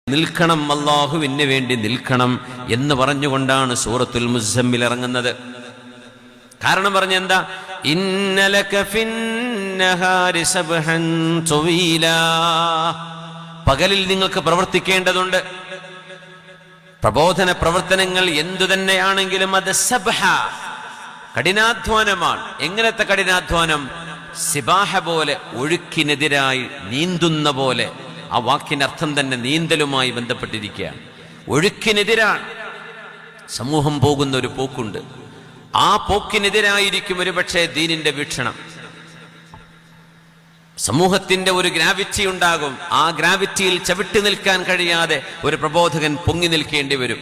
നിൽക്കണം, അല്ലാഹുവിന് വേണ്ടി നിൽക്കണം എന്ന് പറഞ്ഞുകൊണ്ടാണ് സൂറത്തുൽ മുസ്സമ്മിൽ ഇറങ്ങുന്നത്. കാരണം പറഞ്ഞെന്താ? ഇന്നലക ഫിന്നഹാരി സബ്ഹൻ തുവീലാ, പകലിൽ നിങ്ങൾക്ക് പ്രവർത്തിക്കേണ്ടതുണ്ട്. പ്രബോധന പ്രവർത്തനങ്ങൾ എന്തു തന്നെയാണെങ്കിലും അത് സബ്ഹ, കഠിനാധ്വാനമാണ്. എങ്ങനത്തെ കഠിനാധ്വാനം? സിബാഹ പോലെ, ഒഴുക്കിനെതിരായി നീന്തുന്ന പോലെ. ആ വാക്കിനർത്ഥം തന്നെ നീന്തലുമായി ബന്ധപ്പെട്ടിരിക്കുകയാണ്. ഒഴുക്കിനെതിരാണ് സമൂഹം പോകുന്ന ഒരു പോക്കുണ്ട്. ആ പോക്കിനെതിരായിരിക്കും ഒരുപക്ഷെ ദീനിന്റെ വീക്ഷണം. സമൂഹത്തിന്റെ ഒരു ഗ്രാവിറ്റി ഉണ്ടാകും. ആ ഗ്രാവിറ്റിയിൽ ചവിട്ടി നിൽക്കാൻ കഴിയാതെ ഒരു പ്രബോധകൻ പൊങ്ങി നിൽക്കേണ്ടി വരും.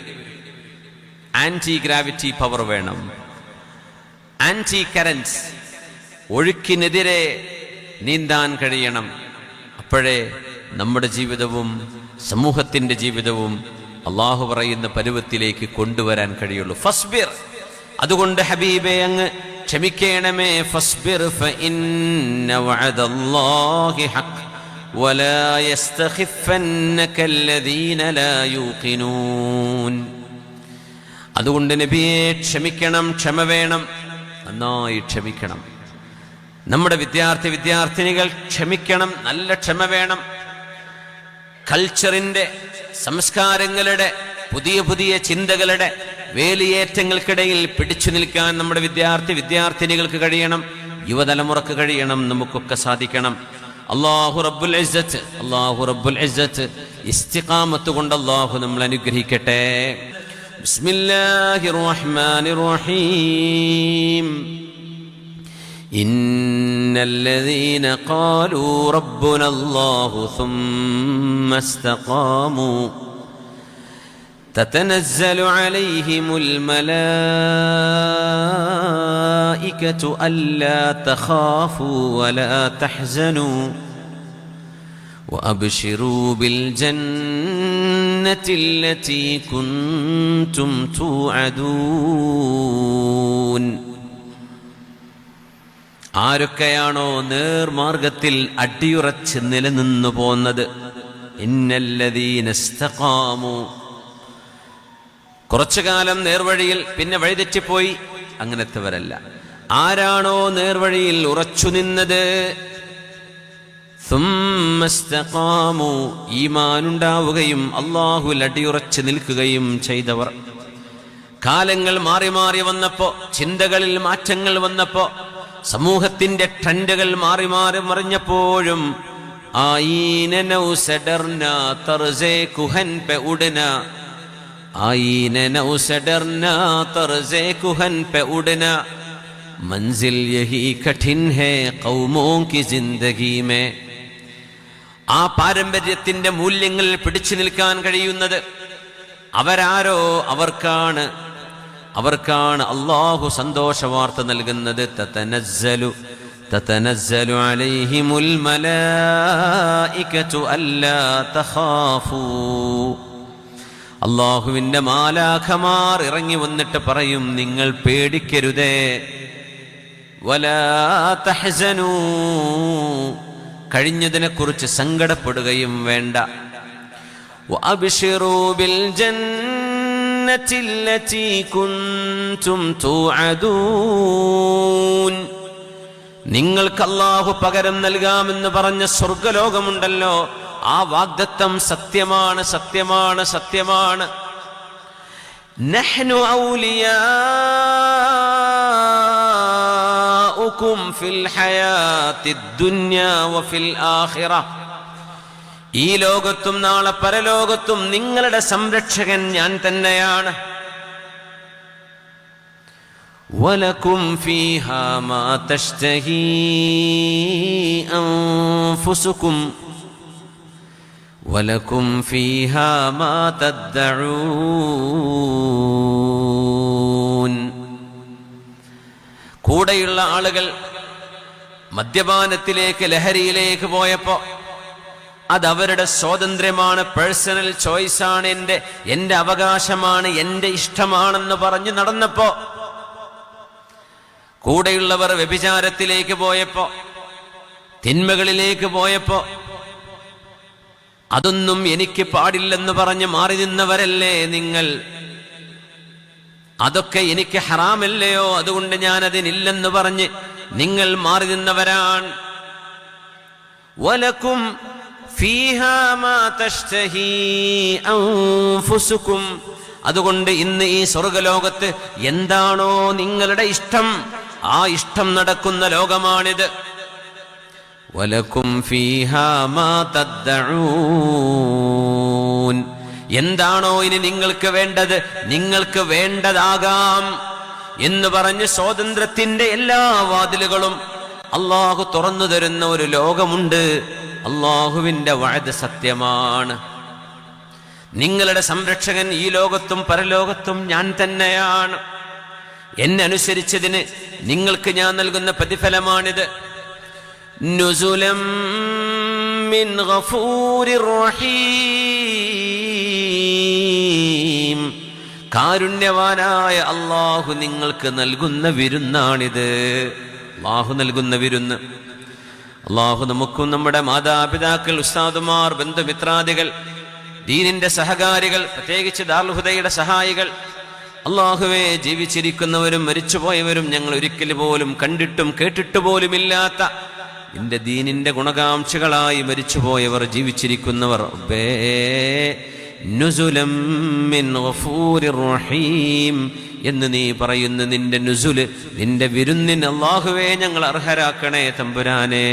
ആന്റി ഗ്രാവിറ്റി പവർ വേണം, ആന്റി കറൻസ്, ഒഴുക്കിനെതിരെ നീന്താൻ കഴിയണം. അപ്പോഴേ നമ്മുടെ ജീവിതവും സമൂഹത്തിന്റെ ജീവിതവും അള്ളാഹു പറയുന്ന പരുവത്തിലേക്ക് കൊണ്ടുവരാൻ കഴിയുള്ളൂ. ഫസ്ബിർ, അതുകൊണ്ട് ഹബീബേ അങ്ങ് ക്ഷമിക്കണമേ. ഫസ്ബിർ ഫഇന്ന വഅദല്ലാഹി ഹഖ് വലാ യസ്തഖിഫന്നക അല്ലദീന ലാ യൂഖിനൂൻ. അതുകൊണ്ട് നബിയെ ക്ഷമിക്കണം, ക്ഷമ വേണം, നന്നായി ക്ഷമിക്കണം. നമ്മുടെ വിദ്യാർത്ഥിനികൾ ക്ഷമിക്കണം, നല്ല ക്ഷമ വേണം. കൾച്ചറിന്റെ, സംസ്കാരങ്ങളുടെ, പുതിയ പുതിയ ചിന്തകളുടെ വേലിയേറ്റങ്ങൾക്കിടയിൽ പിടിച്ചു നിൽക്കാൻ നമ്മുടെ വിദ്യാർത്ഥിനികൾക്ക് കഴിയണം, യുവതലമുറക്ക് കഴിയണം, നമുക്കൊക്കെ സാധിക്കണം. അല്ലാഹു റബ്ബുൽ ഇസ്സത്ത് ഇസ്തിഖാമത്ത് കൊണ്ട് അല്ലാഹു നമ്മളെ അനുഗ്രഹിക്കട്ടെ. ബിസ്മില്ലാഹിർ റഹ്മാനിർ റഹീം. ഇന്നല്ലദീന ഖാലൂ റബ്ബുനല്ലാഹു സുമ്മ ഇസ്തഖാമൂ തതനസ്സലു അലൈഹിമുൽ മലായികതു അല്ലാ തഖാഫൂ വലാ തഹ്സനൂ വഅബ്ശിറൂ ബിൽ ജന്നത്തില്ലതീ കുൻതും തുഅദൂൻ. ആരൊക്കെയാണോ നേർമാർഗത്തിൽ അടിയുറച്ച് നിലനിന്നു പോന്നത്, ഇന്നല്ലദീന ഇസ്തഖാമു, കുറച്ചു കാലം നേർവഴിയിൽ പിന്നെ വഴിതെറ്റിപ്പോയി, അങ്ങനത്തെവരല്ല. ആരാണോ നേർവഴിയിൽ ഉറച്ചു നിന്നത്, സുമ്മ ഇസ്തഖാമു, ഈമാനുണ്ടാവുകയും അല്ലാഹുവിൽ അടിയുറച്ച് നിൽക്കുകയും ചെയ്തവർ. കാലങ്ങൾ മാറി മാറി വന്നപ്പോ, ചിന്തകളിൽ മാറ്റങ്ങൾ വന്നപ്പോ, സമൂഹത്തിന്റെ ട്രെൻഡുകൾ മാറി മാറി മറിഞ്ഞപ്പോഴും ആയീന നൗസഡർന തർസേ കുഹൻ പെ ഉഡന, ആയീന നൗസഡർന തർസേ കുഹൻ പെ ഉഡന, മൻസിൽ യഹി കഠിൻ ഹൈ ഖൗമോं की जिंदगी में. ആ പാരമ്പര്യത്തിന്റെ മൂല്യങ്ങൾ പിടിച്ചു നിൽക്കാൻ കഴിയുന്നത് അവരാരോ അവർക്കാണ് അല്ലാഹു സന്തോഷ വാർത്ത നൽകുന്നത്. തതനസ്സലു അലൈഹിമുൽ മലായികതു അല്ലാ തഖാഫൂ, അല്ലാഹുവിന്റെ മാലാഖമാർ ഇറങ്ങി വന്നിട്ട് പറയും, നിങ്ങൾ പേടിക്കരുതേ. വലാ തഹ്സനൂ, കഴിഞ്ഞതിനെ കുറിച്ച് സങ്കടപ്പെടുകയും വേണ്ട. വഅബ്ശിറൂ ബിൽ ജന്നത്തില്ലതീ കുൻതും തുഅദൂൻ, നിങ്ങൾക്ക് അല്ലാഹു പകരം നൽകാമെന്ന് പറഞ്ഞ സ്വർഗ്ഗലോകമുണ്ടല്ലോ, ആ വാഗ്ദത്തം സത്യമാണ്, സത്യമാണ്, സത്യമാണ്. നഹ്നു ഔലിയാഉകും ഫിൽ ഹയാത്തിദ് ദുനിയാ വഫിൽ ആഖിറ, ഈ ലോകത്തും നാളെ പരലോകത്തും നിങ്ങളുടെ സംരക്ഷകൻ ഞാൻ തന്നെയാണ്. വലകും ഫീഹാ മാ തശ്തഹീ അൻഫുസുകും വലകും ഫീഹാ മാ തദ്ദഊൻ. കൂടെയുള്ള ആളുകൾ മദ്യപാനത്തിലേക്ക്, ലഹരിയിലേക്ക് പോയപ്പോ അതവരുടെ സ്വാതന്ത്ര്യമാണ്, പേഴ്സണൽ ചോയ്സാണ്, എന്റെ അവകാശമാണ്, എന്റെ ഇഷ്ടമാണെന്ന് പറഞ്ഞു നടന്നപ്പോ, കൂടെയുള്ളവർ വ്യഭിചാരത്തിലേക്ക് പോയപ്പോ, തിന്മകളിലേക്ക് പോയപ്പോ അതൊന്നും എനിക്ക് പാടില്ലെന്ന് പറഞ്ഞ് മാറി നിന്നവരല്ലേ നിങ്ങൾ? അതൊക്കെ എനിക്ക് ഹറാമല്ലയോ, അതുകൊണ്ട് ഞാൻ അതിനില്ലെന്ന് പറഞ്ഞ് നിങ്ങൾ മാറി നിന്നവരാണ്. വലക്കും ഫീഹാ മാ തശ്തഹീ അൻഫുസുകും, അതുകൊണ്ട് ഇന്ന് ഈ സ്വർഗലോകത്ത് എന്താണോ നിങ്ങളുടെ ഇഷ്ടം, ആ ഇഷ്ടം നടക്കുന്ന ലോകമാണിത്. വലക്കും ഫീഹാ മാ തദ്ദഊൻ, എന്താണോ ഇനി നിങ്ങൾക്ക് വേണ്ടത്, നിങ്ങൾക്ക് വേണ്ടതാകാം എന്ന് പറഞ്ഞ് സ്വാതന്ത്ര്യത്തിന്റെ എല്ലാ വാതിലുകളും അള്ളാഹു തുറന്നു തരുന്ന ഒരു ലോകമുണ്ട്. അള്ളാഹുവിന്റെ വഅദ് സത്യമാണ്. നിങ്ങളുടെ സംരക്ഷകൻ ഈ ലോകത്തും പരലോകത്തും ഞാൻ തന്നെയാണ്. എന്നെ അനുസരിച്ചതിന് നിങ്ങൾക്ക് ഞാൻ നൽകുന്ന പ്രതിഫലമാണിത്. നുസുലം മിൻ ഗഫൂരിർ റഹീം, കാരുണ്യവാനായ അള്ളാഹു നിങ്ങൾക്ക് നൽകുന്ന വിരുന്നാണിത്. അള്ളാഹു നൽകുന്ന വിരുന്ന്. അള്ളാഹു നമുക്കും നമ്മുടെ മാതാപിതാക്കൾ, ഉസ്താദുമാർ, ബന്ധുമിത്രാദികൾ, ദീനിന്റെ സഹകാരികൾ, പ്രത്യേകിച്ച് ദാറുൽ ഹുദയുടെ സഹായികൾ, അള്ളാഹുവേ, ജീവിച്ചിരിക്കുന്നവരും മരിച്ചുപോയവരും ഞങ്ങൾ ഒരിക്കൽ പോലും കണ്ടിട്ടും കേട്ടിട്ട് പോലുമില്ലാത്ത നിന്റെ ദീനിന്റെ ഗുണകാംക്ഷികളായി മരിച്ചുപോയവർ, ജീവിച്ചിരിക്കുന്നവർ, നുസുലം മിൻ ഗഫൂരിർ റഹീം എന്ന് നീ പറയുന്ന നിന്റെ നുസുല്, നിന്റെ വിരുന്നിന് അല്ലാഹുവേ ഞങ്ങൾ അർഹരാക്കണേ തമ്പുരാനേ.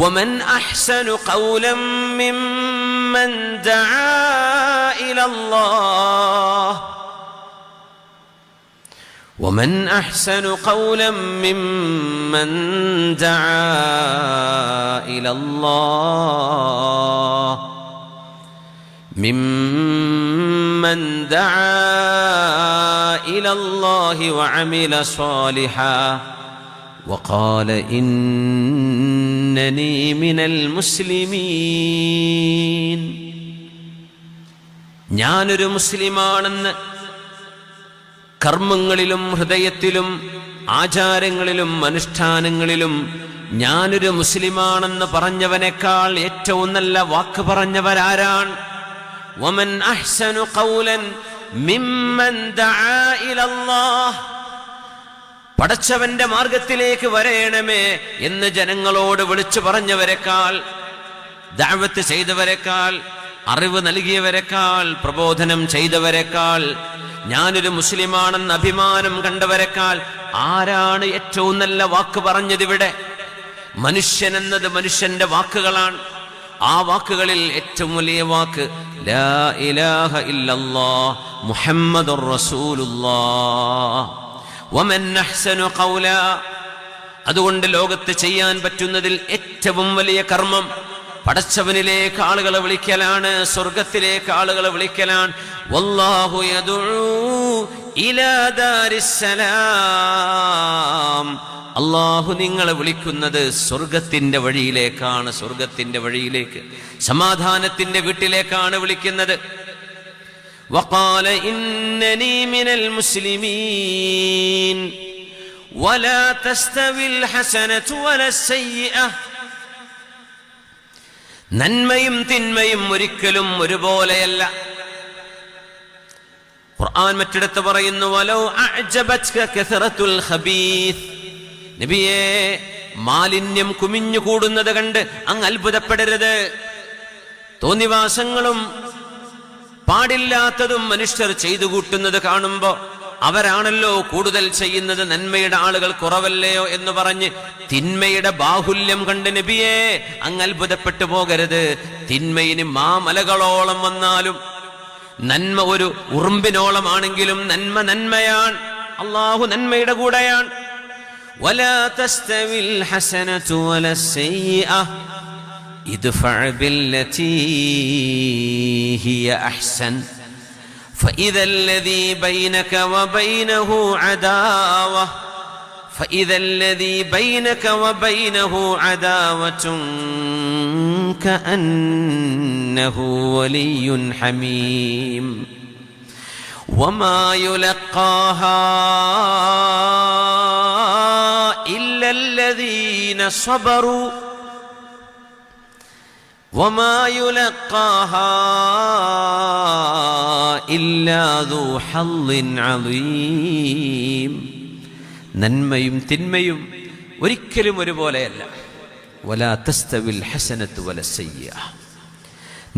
വമൻ അഹ്സനു ഖൗലൻ മിമ്മൻ ദആ ഇലല്ലാഹ് ومن أحسن قولا ممن دعا إلى الله ممن دعا إلى الله وعمل صالحا وقال إنني من المسلمين. ഞാനൊരു മുസ്ലിമാണെന്ന് കർമ്മങ്ങളിലും ഹൃദയത്തിലും ആചാരങ്ങളിലും അനുഷ്ഠാനങ്ങളിലും ഞാനൊരു മുസ്ലിമാണെന്ന് പറഞ്ഞവനേക്കാൾ ഏറ്റവും നല്ല വാക്ക് പറഞ്ഞവരാരാണ്? വമൻ അഹ്സനു ഖൗലൻ മിമ്മൻ ദആ ഇലല്ലാഹ്, പടച്ചവന്റെ മാർഗത്തിലേക്ക് വരേണമേ എന്ന് ജനങ്ങളോട് വിളിച്ചു പറഞ്ഞവരെക്കാൾ, ദഅവത്ത് ചെയ്തവരെക്കാൾ, അറിവ് നൽകിയവരെക്കാൾ, പ്രബോധനം ചെയ്തവരെക്കാൾ, ഞാനൊരു മുസ്ലിമാണെന്ന് അഭിമാനം കണ്ടവരെക്കാൾ ആരാണ് ഏറ്റവും നല്ല വാക്ക് പറഞ്ഞതിവിടെ? മനുഷ്യൻ എന്നത് മനുഷ്യന്റെ വാക്കുകളാണ്. ആ വാക്കുകളിൽ ഏറ്റവും വലിയ വാക്ക് ലാ ഇലാഹ ഇല്ലല്ലാഹ് മുഹമ്മദുർ റസൂലുള്ളാഹ്. വമൻ അഹ്സനു ഖൗലാ, അതുകൊണ്ട് ലോകത്ത് ചെയ്യാൻ പറ്റുന്നതിൽ ഏറ്റവും വലിയ കർമ്മം പടച്ചവനിലേക്ക് ആളുകളെ വിളിക്കലാണ്, സ്വർഗത്തിലേക്ക് ആളുകളെ വിളിക്കലാണ്. വല്ലാഹു യദഉ ഇലാ ദാരിസ്സലാം, അല്ലാഹു നിങ്ങളെ വിളിക്കുന്നത് സ്വർഗത്തിന്റെ വഴിയിലേക്കാണ്, സ്വർഗത്തിന്റെ വഴിയിലേക്ക്, സമാധാനത്തിന്റെ വീട്ടിലേക്കാണ് വിളിക്കുന്നത്. വഖാല ഇന്നനീ മിനൽ മുസ്ലിമീൻ വലാ തസ്തവിൽ ഹസനതു വലസ്സയ്യിഅ, നന്മയും തിന്മയും ഒരിക്കലും ഒരുപോലെയല്ല. ഖുർആൻ മറ്റിടത്ത് പറയുന്നു വലൗ അഅജബത്ക കസറത്തുൽ ഖബീസ്, നബിയേ, മാലിന്യം കുമിഞ്ഞു കൂടുന്നത് കണ്ട് അങ്ങ് അത്ഭുതപ്പെടരുത്. തോന്നിവാസങ്ങളും പാടില്ലാത്തതും മനുഷ്യർ ചെയ്തു കൂട്ടുന്നത് കാണുമ്പോ അവരാണല്ലോ കൂടുതൽ ചെയ്യുന്നത്, നന്മയുടെ ആളുകൾ കുറവല്ലയോ എന്ന് പറഞ്ഞ് തിന്മയുടെ ബാഹുല്യം കണ്ട് നബിയേ അങ്ങ് അത്ഭുതപ്പെട്ടു പോകരുത്. തിന്മയിന് മാമലകളോളം വന്നാലും നന്മ ഒരു ഉറുമ്പിനോളമാണെങ്കിലും നന്മ നന്മയാണ്. അള്ളാഹു നന്മയുടെ കൂടെയാണ്. വലാ തസ്തവിൽ ഹസനതു വലസ്സയ്യിഅ ഇദ്ഫഅ ബില്ലതീ ഹിയ അഹ്സൻ فإذا الذي بينك وبينه عداوة كأنه ولي حميم وما يلقاها إلا الذين صبروا വമാ യുലഖാഹാ ഇല്ലാ ദൂ ഹള്ളിൻ അളീം. നന്മയും തിന്മയും ഒരിക്കലും ഒരുപോലെയല്ല. വലാ തസ്തവിൽ ഹസനത്തു വലസ്സയ്യിഅ.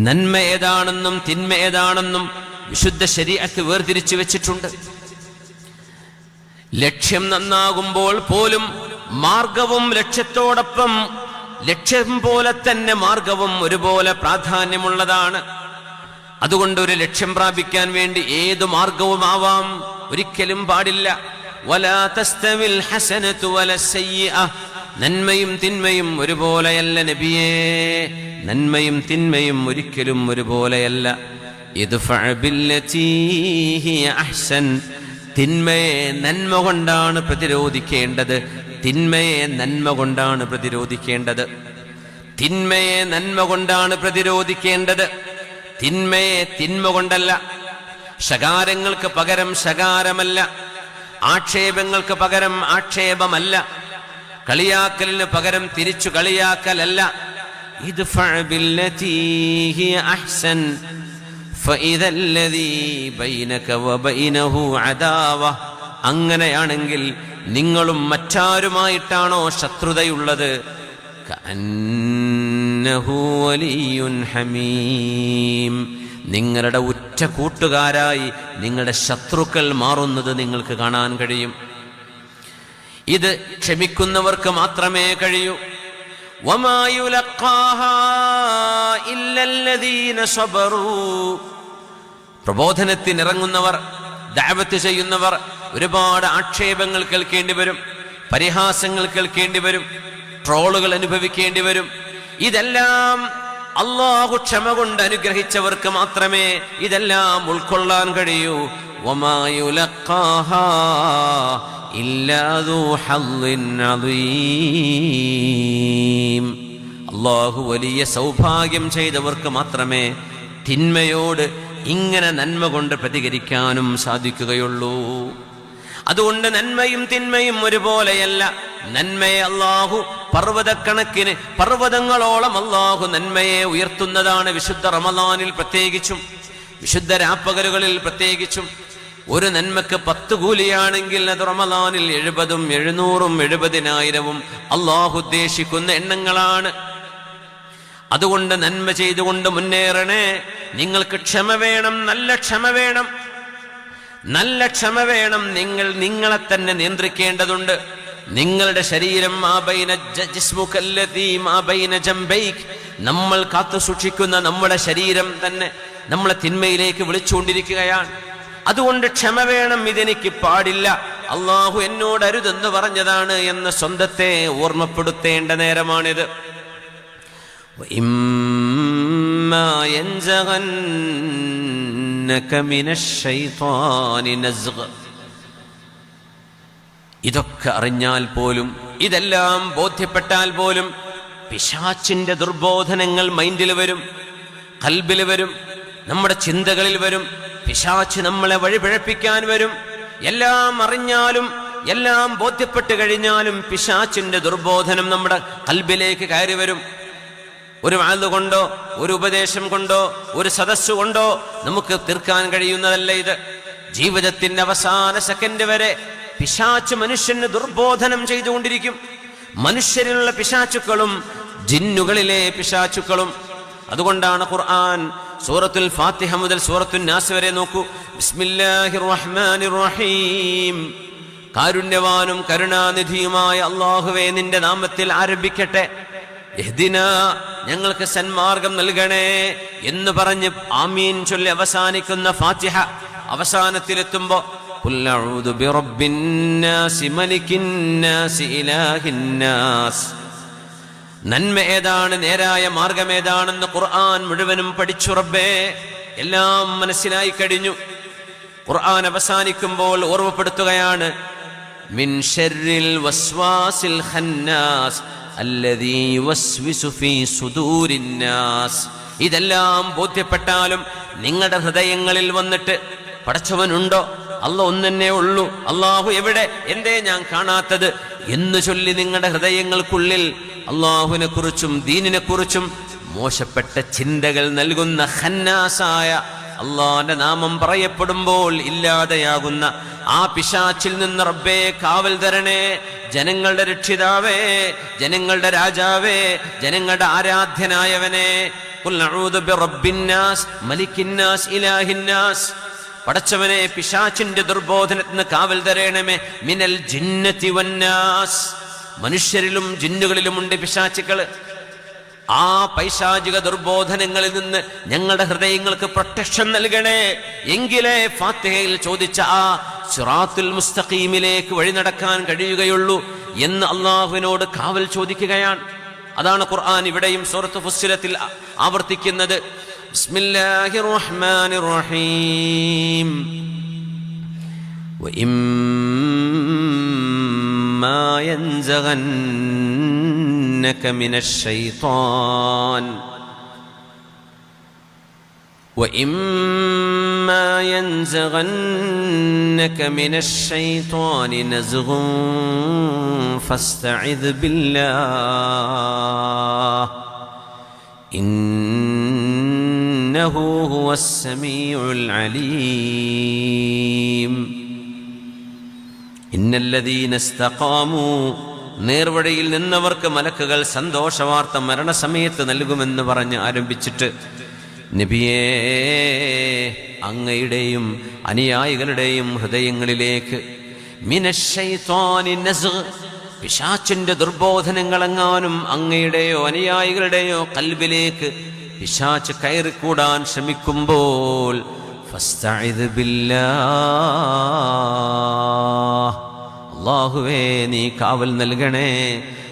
നന്മ ഏതാണെന്നും തിന്മ ഏതാണെന്നും വിശുദ്ധ ശരീഅത്ത് വേർതിരിച്ചു വെച്ചിട്ടുണ്ട്. ലക്ഷ്യം നന്നാകുമ്പോൾ പോലും മാർഗവും ലക്ഷ്യത്തോടൊപ്പം ലക്ഷ്യം പോലെ തന്നെ മാർഗവും ഒരുപോലെ പ്രാധാന്യമുള്ളതാണ്. അതുകൊണ്ട് ഒരു ലക്ഷ്യം പ്രാപിക്കാൻ വേണ്ടി ഏതു മാർഗവും ആവാം, ഒരിക്കലും പാടില്ല. വലാ തസ്തവിൽ ഹസനത്തു വലസ്സയ്യിഅ. നന്മയും തിന്മയും ഒരുപോലെയല്ല നബിയേ, നന്മയും തിന്മയും ഒരിക്കലും ഒരുപോലെയല്ല. ഇദ്ഫഅ ബില്ലതീ ഹിയ അഹ്സൻ. തിന്മയെ നന്മ കൊണ്ടാണ് പ്രതിരോധിക്കേണ്ടത്, തിന്മയെ നന്മ കൊണ്ടാണ് പ്രതിരോധിക്കേണ്ടത്. തിന്മയെ നന്മ കൊണ്ടാണ് പ്രതിരോധിക്കേണ്ടത്, തിന്മയെ തിന്മ കൊണ്ടല്ല. ശകാരങ്ങൾക്ക് പകരം ശകാരമല്ല, ആക്ഷേപങ്ങൾക്ക് പകരം ആക്ഷേപമല്ല, കളിയാക്കലിന് പകരം തിരിച്ചു കളിയാക്കലല്ല. ഇദ്ഫഅ ബില്ലതീ ഹിയ അഹ്സൻ ഫഇദാ അല്ലദീ ബൈനക വബൈനഹു അദാവ. അങ്ങനെയാണെങ്കിൽ നിങ്ങളും മറ്റാരുമായിട്ടാണോ ശത്രുതയുള്ളത്, കഅന്നഹു വലിയ്യുൻ ഹമീം. നിങ്ങളുടെ ഉറ്റ കൂട്ടുകാരായി നിങ്ങളുടെ ശത്രുക്കൾ മാറുന്നത് നിങ്ങൾക്ക് കാണാൻ കഴിയും. ഇത് ക്ഷമിക്കുന്നവർക്ക് മാത്രമേ കഴിയൂ. വമാ യുലഖാഹാ ഇല്ലല്ലദീന സബറൂ. പ്രബോധനത്തിനിറങ്ങുന്നവർ, ദഅവത്ത് ചെയ്യുന്നവർ ഒരുപാട് ആക്ഷേപങ്ങൾ കേൾക്കേണ്ടി വരും, പരിഹാസങ്ങൾ കേൾക്കേണ്ടി വരും, ട്രോളുകൾ അനുഭവിക്കേണ്ടി വരും. ഇതെല്ലാം അല്ലാഹു ക്ഷമ കൊണ്ട് അനുഗ്രഹിച്ചവർക്ക് മാത്രമേ ഇതെല്ലാം ഉൾക്കൊള്ളാൻ കഴിയൂ. വമാ യുലഖാഹാ ഇല്ലാ ദൂ ഹള്ളിൻ അളീം. അല്ലാഹു വലിയ സൗഭാഗ്യം ചെയ്തവർക്ക് മാത്രമേ തിന്മയോട് ഇങ്ങനെ നന്മ കൊണ്ട് പ്രതികരിക്കാനും സാധിക്കുകയുള്ളൂ. അതുകൊണ്ട് നന്മയും തിന്മയും ഒരുപോലെയല്ല. നന്മയെ അല്ലാഹു പർവ്വതക്കണക്കിന്, പർവ്വതങ്ങളോളം അല്ലാഹു നന്മയെ ഉയർത്തുന്നതാണ്. വിശുദ്ധ റമളാനിൽ പ്രത്യേകിച്ചും, വിശുദ്ധ രാപ്പകലുകളിൽ പ്രത്യേകിച്ചും. ഒരു നന്മക്ക് 10 കൂലിയാണെങ്കിൽ അത് റമളാനിൽ 70ഉം 700ഉം 70,000ഉം അല്ലാഹു ഉദ്ദേശിക്കുന്ന എണ്ണങ്ങളാണ്. അതുകൊണ്ട് നന്മ ചെയ്തുകൊണ്ട് മുന്നേറണേ. നിങ്ങൾക്ക് ക്ഷമ വേണം, നല്ല ക്ഷമ വേണം, നല്ല ക്ഷമ വേണം. നിങ്ങൾ നിങ്ങളെ തന്നെ നിയന്ത്രിക്കേണ്ടതുണ്ട്. നിങ്ങളുടെ ശരീരം നമ്മൾ കാത്തു സൂക്ഷിക്കുന്ന നമ്മുടെ ശരീരം തന്നെ നമ്മളെ തിന്മയിലേക്ക് വിളിച്ചുകൊണ്ടിരിക്കുകയാണ്. അതുകൊണ്ട് ക്ഷമ വേണം. ഇതെനിക്ക് പാടില്ല, അള്ളാഹു എന്നോട് അരുതെന്ന് പറഞ്ഞതാണ് എന്ന് സ്വന്തത്തെ ഓർമ്മപ്പെടുത്തേണ്ട നേരമാണിത്. ഇതൊക്കെ അറിഞ്ഞാൽ പോലും, ഇതെല്ലാം ബോധ്യപ്പെട്ടാൽ പോലും പിശാചിന്റെ ദുർബോധനങ്ങൾ മൈൻഡിൽ വരും, ഖൽബിൽ വരും, നമ്മുടെ ചിന്തകളിൽ വരും. പിശാച് നമ്മളെ വഴിപിഴപ്പിക്കാൻ വരും. എല്ലാം അറിഞ്ഞാലും എല്ലാം ബോധ്യപ്പെട്ട് കഴിഞ്ഞാലും പിശാചിന്റെ ദുർബോധനം നമ്മുടെ ഖൽബിലേക്ക് കയറി വരും. ഒരു വാഴ് കൊണ്ടോ, ഒരു ഉപദേശം കൊണ്ടോ, ഒരു സദസ്സ് കൊണ്ടോ നമുക്ക് തീർക്കാൻ കഴിയുന്നതല്ല ഇത്. ജീവിതത്തിന്റെ അവസാന സെക്കൻഡ് വരെ പിശാച് മനുഷ്യന് ദുർബോധനം ചെയ്തുകൊണ്ടിരിക്കും. മനുഷ്യരിലുള്ള പിശാചുക്കളും ജിന്നുകളിലെ പിശാചുക്കളും. അതുകൊണ്ടാണ് ഖുർആൻ സൂറത്തുൽ ഫാത്തിഹ മുതൽ സൂറത്തുൻ നാസ് വരെ നോക്കൂ. ബിസ്മില്ലാഹിർ റഹ്മാനിർ റഹീം. കാരുണ്യവാനും കരുണാനിധിയുമായ അല്ലാഹുവേ, നിന്റെ നാമത്തിൽ ആരംഭിക്കട്ടെ. ഇഹ്ദിന, ഞങ്ങൾക്ക് സന്മാർഗം നൽകണേ എന്ന് പറഞ്ഞ് ആമീൻ ചൊല്ലി അവസാനിക്കുന്ന ഫാത്തിഹ അവസാനത്തിലെത്തുമ്പോ ഖുൽ അഊദു ബിറബ്ബിന്നാസി മലിക്കിന്നാസി ഇലാഹിന്നാസ്. നന്മ ഏതാണ്, നേരായ മാർഗം ഏതാണെന്ന് ഖുർആൻ മുഴുവനും പഠിച്ചു റബ്ബേ. എല്ലാം മനസ്സിലായി കഴിഞ്ഞു. ഖുർആൻ അവസാനിക്കുമ്പോൾ ഓർമ്മപ്പെടുത്തുകയാണ്, മിൻ ശർരിൽ വസ്വാസിൽ ഖന്നാസ് അല്ലദീ യുവസ്വിസു ഫീ സുദൂരിന്നാസ്. ഇതെല്ലാം ബോധ്യപ്പെട്ടാലും നിങ്ങളുടെ ഹൃദയങ്ങളിൽ വന്നിട്ട് പടച്ചവനുണ്ടോ, അല്ലാഹു ഒന്നേ ഉള്ളൂ, അല്ലാഹു എവിടെ, എന്തേ ഞാൻ കാണാത്തത് എന്ന് ചൊല്ലി നിങ്ങളുടെ ഹൃദയങ്ങൾക്കുള്ളിൽ അല്ലാഹുവിനെ കുറിച്ചും ദീനിനെ കുറിച്ചും മോശപ്പെട്ട ചിന്തകൾ നൽകുന്ന ഖന്നാസായ അള്ളാന്റെ നാമം പറയപ്പെടുമ്പോൾ ഇല്ലാതെയാകുന്ന ആ പിശാച്ചിൽ നിന്ന് റബ്ബേ കാവൽ തരണേ. ജനങ്ങളുടെ രക്ഷിതാവേ, ജനങ്ങളുടെ രാജാവേ, ജനങ്ങളുടെ ആരാധ്യനായവനെ. ഖുൽ അഊദു ബിറബ്ബിന്നാസ് മലിക്കിന്നാസ് ഇലാഹിന്നാസ്. പടച്ചവനെ, പിശാചിന്റെ ദുർബോധനത്തിൽ നിന്ന് കാവൽ തരണമേ. മിനൽ ജിന്നതി വന്നാസ്. മനുഷ്യരിലും ജിന്നുകളിലുമുണ്ട് പിശാചുക്കൾ. ആ പൈശാചിക ദുർബോധനങ്ങളിൽ നിന്ന് ഞങ്ങളുടെ ഹൃദയങ്ങൾക്ക് പ്രൊട്ടക്ഷൻ നൽകണേ. എങ്കിലേ ഫാത്തിഹയിൽ ചോദിച്ച ആ സിറാത്തുൽ മുസ്തഖീമിലേക്ക് വഴി നടക്കാൻ കഴിയുകയുള്ളൂ എന്ന് അള്ളാഹുവിനോട് കാവൽ ചോദിക്കുകയാണ്. അതാണ് ഖുർആൻ ഇവിടെയും സൂറത്ത് ഫുസ്സിലത്തിൽ ആവർത്തിക്കുന്നത്. ബിസ്മില്ലാഹിർ റഹ്മാനിർ റഹീം. വഇമ്മാ യൻസഗന്നക മിനശ് ശൈത്വാൻ وإما ينزغنك من الشيطان نزغ فاستعذ بالله إنه هو السميع العليم إن الذين استقاموا നേർവഴിയിൽ നിന്നവർക്ക് മലക്കുകൾ സന്തോഷവാർത്ത മരണസമയത്ത് നൽകുമെന്ന് പറഞ്ഞ് ആരംഭിച്ചിട്ട് നബിയേ, അങ്ങയുടെയും അനുയായികളുടെയും ഹൃദയങ്ങളിലേക്ക് മിനശ്ശൈത്വാനി നസ്ഗ്, പിശാചിന്റെ ദുർബോധനങ്ങളെങ്ങാനും അങ്ങയുടെയോ അനുയായികളുടെയോ കൽബിലേക്ക് പിശാച് കയറിക്കൂടാൻ ശ്രമിക്കുമ്പോൾ ഫസ്തഇദ് ബില്ലാഹ്, അല്ലാഹുവേ നീ കാവൽ നൽകണേ,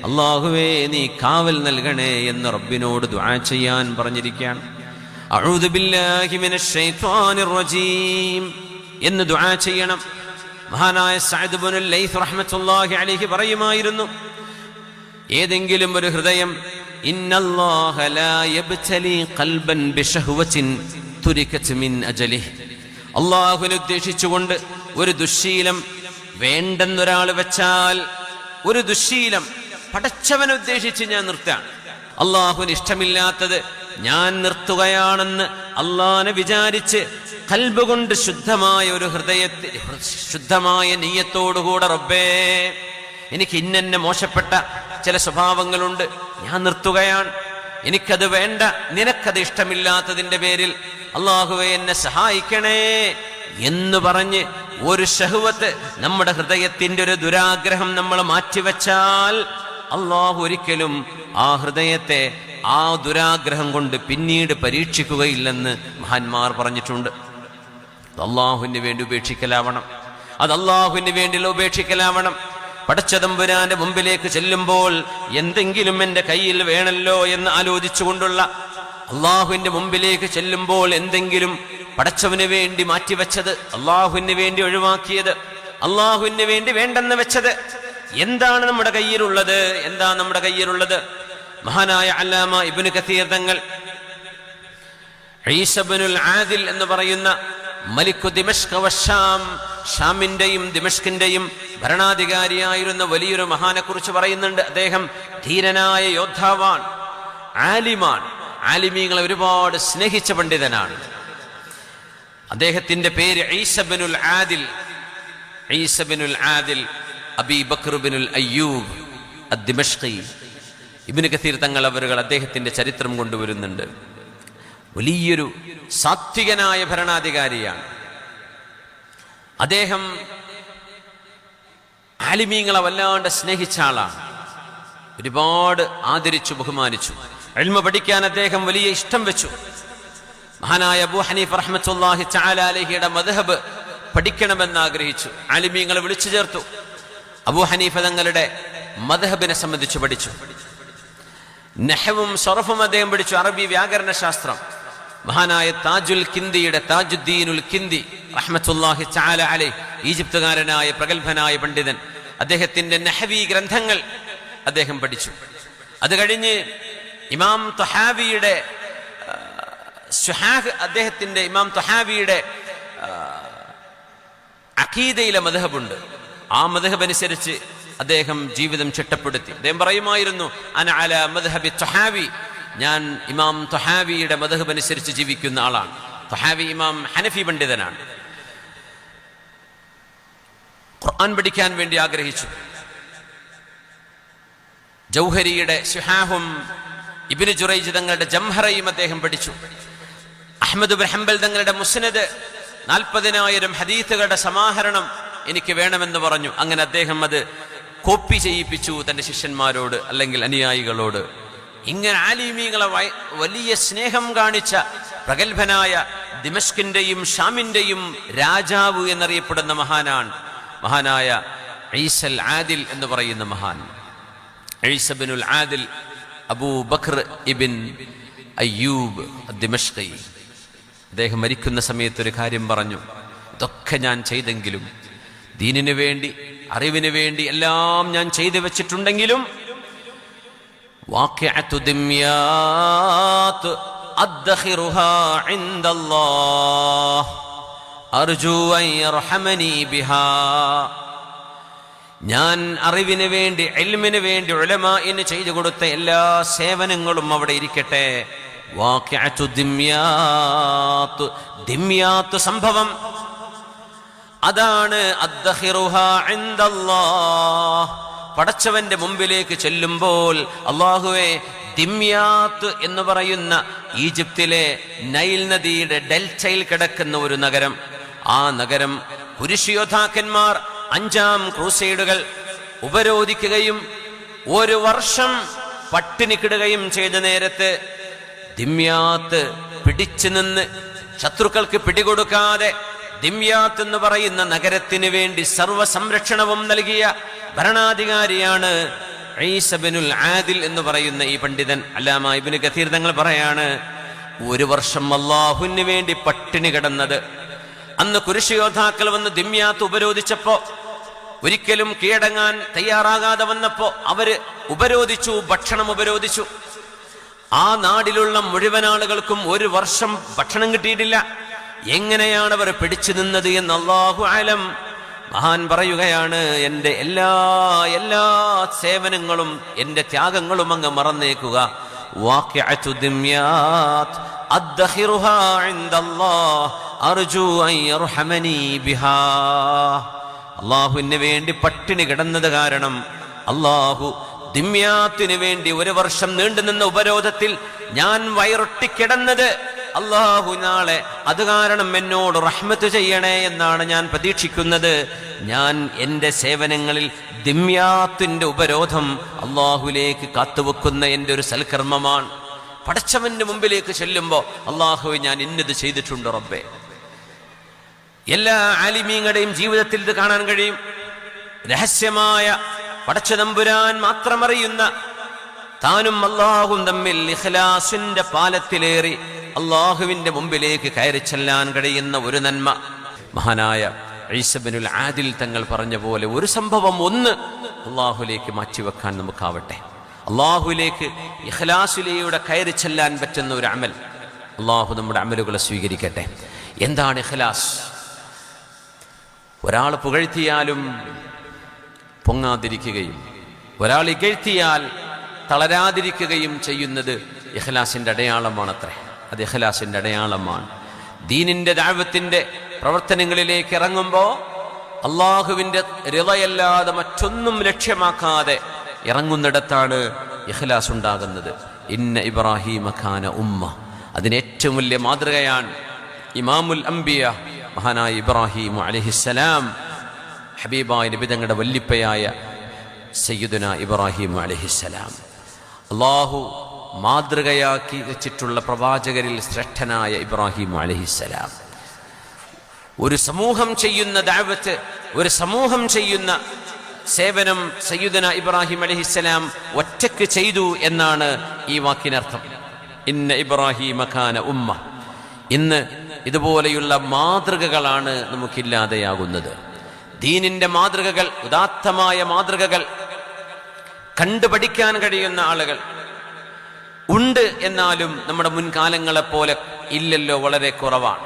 അല്ലാഹുവേ നീ കാവൽ നൽകണേ എന്ന് റബ്ബിനോട് ദുആ ചെയ്യാൻ പറഞ്ഞിരിക്കുകയാണ്. അഊദു ബില്ലാഹി മിനശ് ശൈത്വാനിർ റജീം എന്ന് ദുആ ചെയ്യണം. മഹാനായ സഅദ് ഇബ്നുൽ ലൈസ് റഹ്മത്തുള്ളാഹി അലൈഹി പറയുമായിരുന്നു, ഏതെങ്കിലും ഒരു ഹൃദയം ഇന്നല്ലാഹ ലാ യബ്തലി ഖൽബൻ ബിശഹ്വത്തിൻ തുരികത് മിൻ അജലിഹി, അല്ലാഹുവിനെ ഉദ്ദേശിച്ചുകൊണ്ട് ഒരു ദുശ്ശീലം വേണ്ടെന്നൊരാൾ വെച്ചാൽ, ഒരു ദുശ്ശീലം പടച്ചവനെ ഉദ്ദേശിച്ച് ഞാൻ നിർത്താൻ, അള്ളാഹുവിന് ഇഷ്ടമില്ലാത്തത് ഞാൻ നിർത്തുകയാണെന്ന് അള്ളാഹനെ വിചാരിച്ച് ഖൽബ് കൊണ്ട് ശുദ്ധമായ ഒരു ഹൃദയത്തിൽ ശുദ്ധമായ നിയ്യത്തോടുകൂടെ റബ്ബേ എനിക്ക് ഇന്നെ മോശപ്പെട്ട ചില സ്വഭാവങ്ങളുണ്ട്, ഞാൻ നിർത്തുകയാണ്, എനിക്കത് വേണ്ട, നിനക്കത് ഇഷ്ടമില്ലാത്തതിന്റെ പേരിൽ അള്ളാഹുവേ എന്നെ സഹായിക്കണേ എന്ന് പറഞ്ഞ് ഒരു ശഹ്വത്ത്, നമ്മുടെ ഹൃദയത്തിന്റെ ഒരു ദുരാഗ്രഹം നമ്മൾ മാറ്റിവെച്ചാൽ അള്ളാഹു ഒരിക്കലും ആ ഹൃദയത്തെ ആ ദുരാഗ്രഹം കൊണ്ട് പിന്നീട് പരീക്ഷിക്കുകയില്ലെന്ന് മഹാന്മാർ പറഞ്ഞിട്ടുണ്ട്. അള്ളാഹുവിന് വേണ്ടി ഉപേക്ഷിക്കലാവണം, അത് അള്ളാഹുവിന് വേണ്ടിയുള്ള ഉപേക്ഷിക്കലാവണം. പടച്ചതമ്പുരാന്റെ മുമ്പിലേക്ക് ചെല്ലുമ്പോൾ എന്തെങ്കിലും എൻ്റെ കയ്യിൽ വേണമല്ലോ എന്ന് ആലോചിച്ചുകൊണ്ടുള്ള, അള്ളാഹുവിന്റെ മുമ്പിലേക്ക് ചെല്ലുമ്പോൾ എന്തെങ്കിലും പടച്ചവന് വേണ്ടി മാറ്റിവെച്ചത്, അള്ളാഹുവിന് വേണ്ടി ഒഴിവാക്കിയത്, അള്ളാഹുവിന് വേണ്ടി വേണ്ടെന്ന് വെച്ചത്, എന്താണ് നമ്മുടെ കയ്യിലുള്ളത്? എന്താ നമ്മുടെ കയ്യിലുള്ളത്? മഹാനായ അല്ലാമ ഇബ്നു കസീർ തങ്ങൾ ഈസ ഇബ്നുൽ ആദിൽ എന്ന് പറയുന്ന മലിക്കു ദിമഷ്ക് വശാം, ഷാമിന്റെയും ദിമഷ്കിന്റെയും ഭരണാധികാരിയായിരുന്ന വലിയൊരു മഹാനെ കുറിച്ച് പറയുന്നുണ്ട്. അദ്ദേഹം ധീരനായ യോദ്ധാവാൻ, ആലിമാൻ, ആലിമീങ്ങളെ ഒരുപാട് സ്നേഹിച്ച പണ്ഡിതനാണ്. അദ്ദേഹത്തിന്റെ പേര് ഈസ ഇബ്നുൽ ആദിൽ. ഈസ ഇബ്നുൽ ആദിൽ അബീ ബക്ർ ഇബ്നുൽ അയ്യൂബ് അദ്ദിമഷ്ഖി. ഇബ്നു കസീർ തങ്ങൾ അവരുകൾ അദ്ദേഹത്തിന്റെ ചരിത്രം കൊണ്ടുവരുന്നുണ്ട്. വലിയൊരു സാത്വികനായ ഭരണാധികാരിയാണ് അദ്ദേഹം. ആലിമീങ്ങളെ വല്ലാണ്ട് സ്നേഹിച്ച ആളാണ്, ഒരുപാട് ആദരിച്ചു ബഹുമാനിച്ചു. ഇൽമ പഠിക്കാൻ അദ്ദേഹം വലിയ ഇഷ്ടം വെച്ചു. മഹാനായ അബൂ ഹനീഫ റഹ്മത്തുള്ളാഹി തആല അലൈഹിയുടെ മദ്ഹബ് പഠിക്കണമെന്ന് ആഗ്രഹിച്ചു. ആലിമീങ്ങളെ വിളിച്ചു ചേർത്തു. അബൂ ഹനീഫ തങ്ങളുടെ മദ്ഹബിനെ സംബന്ധിച്ച് പഠിച്ചു. നഹ്വും സർഫും അദ്ദേഹം പഠിച്ചു, അറബി വ്യാകരണ ശാസ്ത്രം. മഹാനായ താജുൽ കിന്ദിയുടെ, താജുദ്ദീനുൽ കിന്ദി റഹ്മത്തുള്ളാഹി തആല അലൈഹി, ഈജിപ്തുകാരനായ പ്രഗത്ഭനായ പണ്ഡിതൻ, അദ്ദേഹത്തിന്റെ നഹ്വി ഗ്രന്ഥങ്ങൾ അദ്ദേഹം പഠിച്ചു. അത് കഴിഞ്ഞ് ഇമാം ത്വഹാവിയുടെ അദ്ദേഹത്തിന്റെ ഇമാം ത്വഹാവിയുടെ അഖീദയിലെ മദ്ഹബുണ്ട്. ആ മദ്ഹബ് അനുസരിച്ച് അദ്ദേഹം ജീവിതം ചിട്ടപ്പെടുത്തി. അദ്ദേഹം പറയുമായിരുന്നു, അന അലാ മദ്ഹബി ത്വഹാവി, ഞാൻ ഇമാം ത്വഹാവിയുടെ മദ്ഹബ് അനുസരിച്ച് ജീവിക്കുന്ന ആളാണ്. ത്വഹാവി ഇമാം ഹനഫി പണ്ഡിതനാണ്. ഖുർആൻ പഠിക്കാൻ വേണ്ടി ആഗ്രഹിച്ചു. ജൗഹരിയുടെ ശിഹാഹും ഇബ്നു ജുറൈജ് തങ്ങളുടെ ജംഹറയും അദ്ദേഹം പഠിച്ചു. അഹ്മദ് ബിൻ ഹംബൽ തങ്ങളുടെ മുസ്നദ് 40,000 ഹദീസുകളുടെ സമാഹരണം എനിക്ക് വേണമെന്ന് പറഞ്ഞു. അങ്ങനെ അദ്ദേഹം അത് കോപ്പി ചെയ്യിപ്പിച്ചു തന്റെ ശിഷ്യന്മാരോട് അല്ലെങ്കിൽ അനുയായികളോട്. ഇങ്ങനെ ആലിമീങ്ങളെ വലിയ സ്നേഹം കാണിച്ച പ്രഗത്ഭനായ ദിമഷ്കിന്റെയും ഷാമിന്റെയും രാജാവ് എന്നറിയപ്പെടുന്ന മഹാനായ ഈസൽ ആദിൽ എന്ന് പറയുന്ന മഹാൻ. ഈസ ബിനുൽ ആദിൽ അബൂ ബക്ർ ഇബിൻ അയ്യൂബ് ദിമഷ്കി. അദ്ദേഹം മരിക്കുന്ന സമയത്ത് ഒരു കാര്യം പറഞ്ഞു, ഇതൊക്കെ ഞാൻ ചെയ്തെങ്കിലും, ദീനിനു വേണ്ടി അറിവിന് വേണ്ടി എല്ലാം ഞാൻ ചെയ്തു വെച്ചിട്ടുണ്ടെങ്കിലും വാഖിഅത്തു ദിമ്യാത്ത് അദ്ഖിറുഹാ ഇൻദല്ലാഹ് അർജു അൻ യർഹമനി ബിഹാ. ഞാൻ അറിവിന് വേണ്ടി ഇൽമിന് വേണ്ടി ഉലമാഇന് ചെയ്തു കൊടുത്ത എല്ലാ സേവനങ്ങളും അവിടെ ഇരിക്കട്ടെ. വാഖിഅത്തു ദിമ്യാത്ത് സംഭവം അതാണ് അദ്ഖിറുഹാ ഇൻദല്ലാഹ്. പടച്ചവന്റെ മുമ്പിലേക്ക് ചെല്ലുമ്പോൾ അല്ലാഹുവേ, ദിമ്യാത്ത് എന്ന് പറയുന്ന ഈജിപ്തിലെ നൈൽ നദിയുടെ ഡെൽറ്റയിൽ കിടക്കുന്ന ഒരു നഗരം, ആ നഗരം കുരിശിയോദ്ധാക്കന്മാർ 5ാം ക്രൂസൈഡുകൾ ഉപരോധിക്കുകയും 1 വർഷം പട്ടിണിക്കിടുകയും ചെയ്ത നേരത്ത് ദിമ്യാത്ത് പിടിച്ചു നിന്ന് ശത്രുക്കൾക്ക് പിടികൊടുക്കാതെ ദിമ്യാത്ത് എന്ന് പറയുന്ന നഗരത്തിന് വേണ്ടി സർവ്വ സംരക്ഷണവും നൽകിയ ഭരണാധികാരിയാണ് ഈസ ബിനുൽ ആദിൽ എന്ന് പറയുന്ന ഈ പണ്ഡിതൻ. അല്ലാമ ഇബ്നു കസീർ തങ്ങൾ പറയാണ്, 1 വർഷം അല്ലാഹുവിന് വേണ്ടി പട്ടിണി കിടന്നത്. അന്ന് കുരിശിയോദ്ധാക്കൾ വന്ന് ദിമ്യാത്ത് ഉപരോധിച്ചപ്പോ, ഒരിക്കലും കീഴടങ്ങാൻ തയ്യാറാകാതെ വന്നപ്പോ അവര് ഉപരോധിച്ചു, ഭക്ഷണം ഉപരോധിച്ചു. ആ നാടിലുള്ള മുഴുവൻ ആളുകൾക്കും 1 വർഷം ഭക്ഷണം കിട്ടിയിട്ടില്ല. എങ്ങനെയാണ് അവർ പിടിച്ചു നിന്നത് എന്ന് അല്ലാഹു അലം. മഹാൻ പറയുകയാണ്, എൻ്റെ എല്ലാ സേവനങ്ങളും എൻ്റെ ത്യാഗങ്ങളും അങ്ങ് മറന്നേക്കുക. വാഖിഅത്തു ദിമ്യാത്ത് അദ്ഖിറുഹാ ഇൻദല്ലാഹ് അർജു അൻ യർഹമനി ബിഹാ. അല്ലാഹുവിന് വേണ്ടി പട്ടിണി കിടന്നത് കാരണം അല്ലാഹു ദിമ്യാത്തിന് വേണ്ടി 1 വർഷം നീണ്ടുനിന്ന ഉപരോധത്തിൽ ഞാൻ വയറൊട്ടിക്കിടന്നത് അല്ലാഹു നാളെ അത് കാരണം എന്നോട് റഹ്മത്ത് ചെയ്യണേ എന്നാണ് ഞാൻ പ്രതീക്ഷിക്കുന്നത്. ഞാൻ എൻ്റെ സേവനങ്ങളിൽ ദിമ്യാത്തിന്റെ ഉപരോധം അല്ലാഹുവിലേക്ക് കാത്തുവെക്കുന്ന എൻ്റെ ഒരു സൽക്കർമ്മമാണ്. പടച്ചവന്റെ മുമ്പിലേക്ക് ചെല്ലുമ്പോൾ അല്ലാഹുവേ, ഞാൻ ഇന്നത് ചെയ്തിട്ടുണ്ട് റബ്ബേ. എല്ലാ ആലിമീങ്ങളുടെയും ജീവിതത്തിൽ ഇത് കാണാൻ കഴിയും. രഹസ്യമായ പടച്ചതമ്പുരാൻ മാത്രം അറിയുന്ന, താനും അല്ലാഹും തമ്മിൽ ഇഖ്ലാസിന്റെ പാലത്തിലേറി അല്ലാഹുവിന്റെ മുമ്പിലേക്ക് കയറി ചെല്ലാൻ കഴിയുന്ന ഒരു നന്മ. മഹാനായ ഈസ ബിനുൽ ആദിൽ തങ്ങൾ പറഞ്ഞ പോലെ ഒരു സംഭവം അല്ലാഹുവിലേക്ക് മാറ്റിവെക്കാൻ നമുക്കാവട്ടെ. അല്ലാഹുവിലേക്ക് ഇഖ്ലാസിലൂടെ കയറി ചെല്ലാൻ പറ്റുന്ന ഒരു അമൽ. അല്ലാഹു നമ്മുടെ അമലുകളെ സ്വീകരിക്കട്ടെ. എന്താണ് ഇഖ്ലാസ്? ഒരാൾ പുകഴ്ത്തിയാലും പൊങ്ങാതിരിക്കുകയും ഒരാൾ ഇകഴ്ത്തിയാൽ തളരാതിരിക്കുകയും ചെയ്യുന്നത് ഇഖ്ലാസിന്റെ അടയാളമാണത്രേ. അത് ഇഖ്ലാസിന്റെ അടയാളമാണ്. ദീനിന്റെ ദഅവത്തിന്റെ പ്രവർത്തനങ്ങളിലേക്ക് ഇറങ്ങുമ്പോൾ അല്ലാഹുവിന്റെ റിളയല്ലാതെ മറ്റൊന്നും ലക്ഷ്യമാക്കാതെ ഇറങ്ങുന്നിടത്താണ് ഇഖ്ലാസ് ഉണ്ടാകുന്നത്. ഇന്ന ഇബ്രാഹീമ കാന ഉമ്മ. അതിന് ഏറ്റവും വലിയ മാതൃകയാണ് ഇമാമുൽ അംബിയ മഹാനായ ഇബ്രാഹിം അലൈഹിസ്സലാം. ഹബീബായ നബി തങ്ങളുടെ വല്ലിപ്പയായ സയ്യിദുന ഇബ്രാഹിം അലൈഹിസ്സലാം. അല്ലാഹു മാതൃകയാക്കി വെച്ചിട്ടുള്ള പ്രവാചകരിൽ ശ്രേഷ്ഠനായ ഇബ്രാഹിം അലൈഹിസ്സലാം ഒരു സമൂഹം ചെയ്യുന്ന ദഅവത്ത്, ഒരു സമൂഹം ചെയ്യുന്ന സേവനം സയ്യിദുന ഇബ്രാഹിം അലൈഹിസ്സലാം ഒറ്റയ്ക്ക് ചെയ്തു എന്നാണ് ഈ വാക്കിനർത്ഥം. ഇന്ന ഇബ്രാഹിമ കാന ഉമ്മ. ഇന്ന് ഇതുപോലെയുള്ള മാതൃകകളാണ് നമുക്കില്ലാതെയാകുന്നത്. ദീനിന്റെ മാതൃകകൾ, ഉദാത്തമായ മാതൃകകൾ കണ്ടുപഠിക്കാൻ കഴിയുന്ന ആളുകൾ ഉണ്ട്. എന്നാലും നമ്മുടെ മുൻകാലങ്ങളെപ്പോലെ ഇല്ലല്ലോ, വളരെ കുറവാണ്.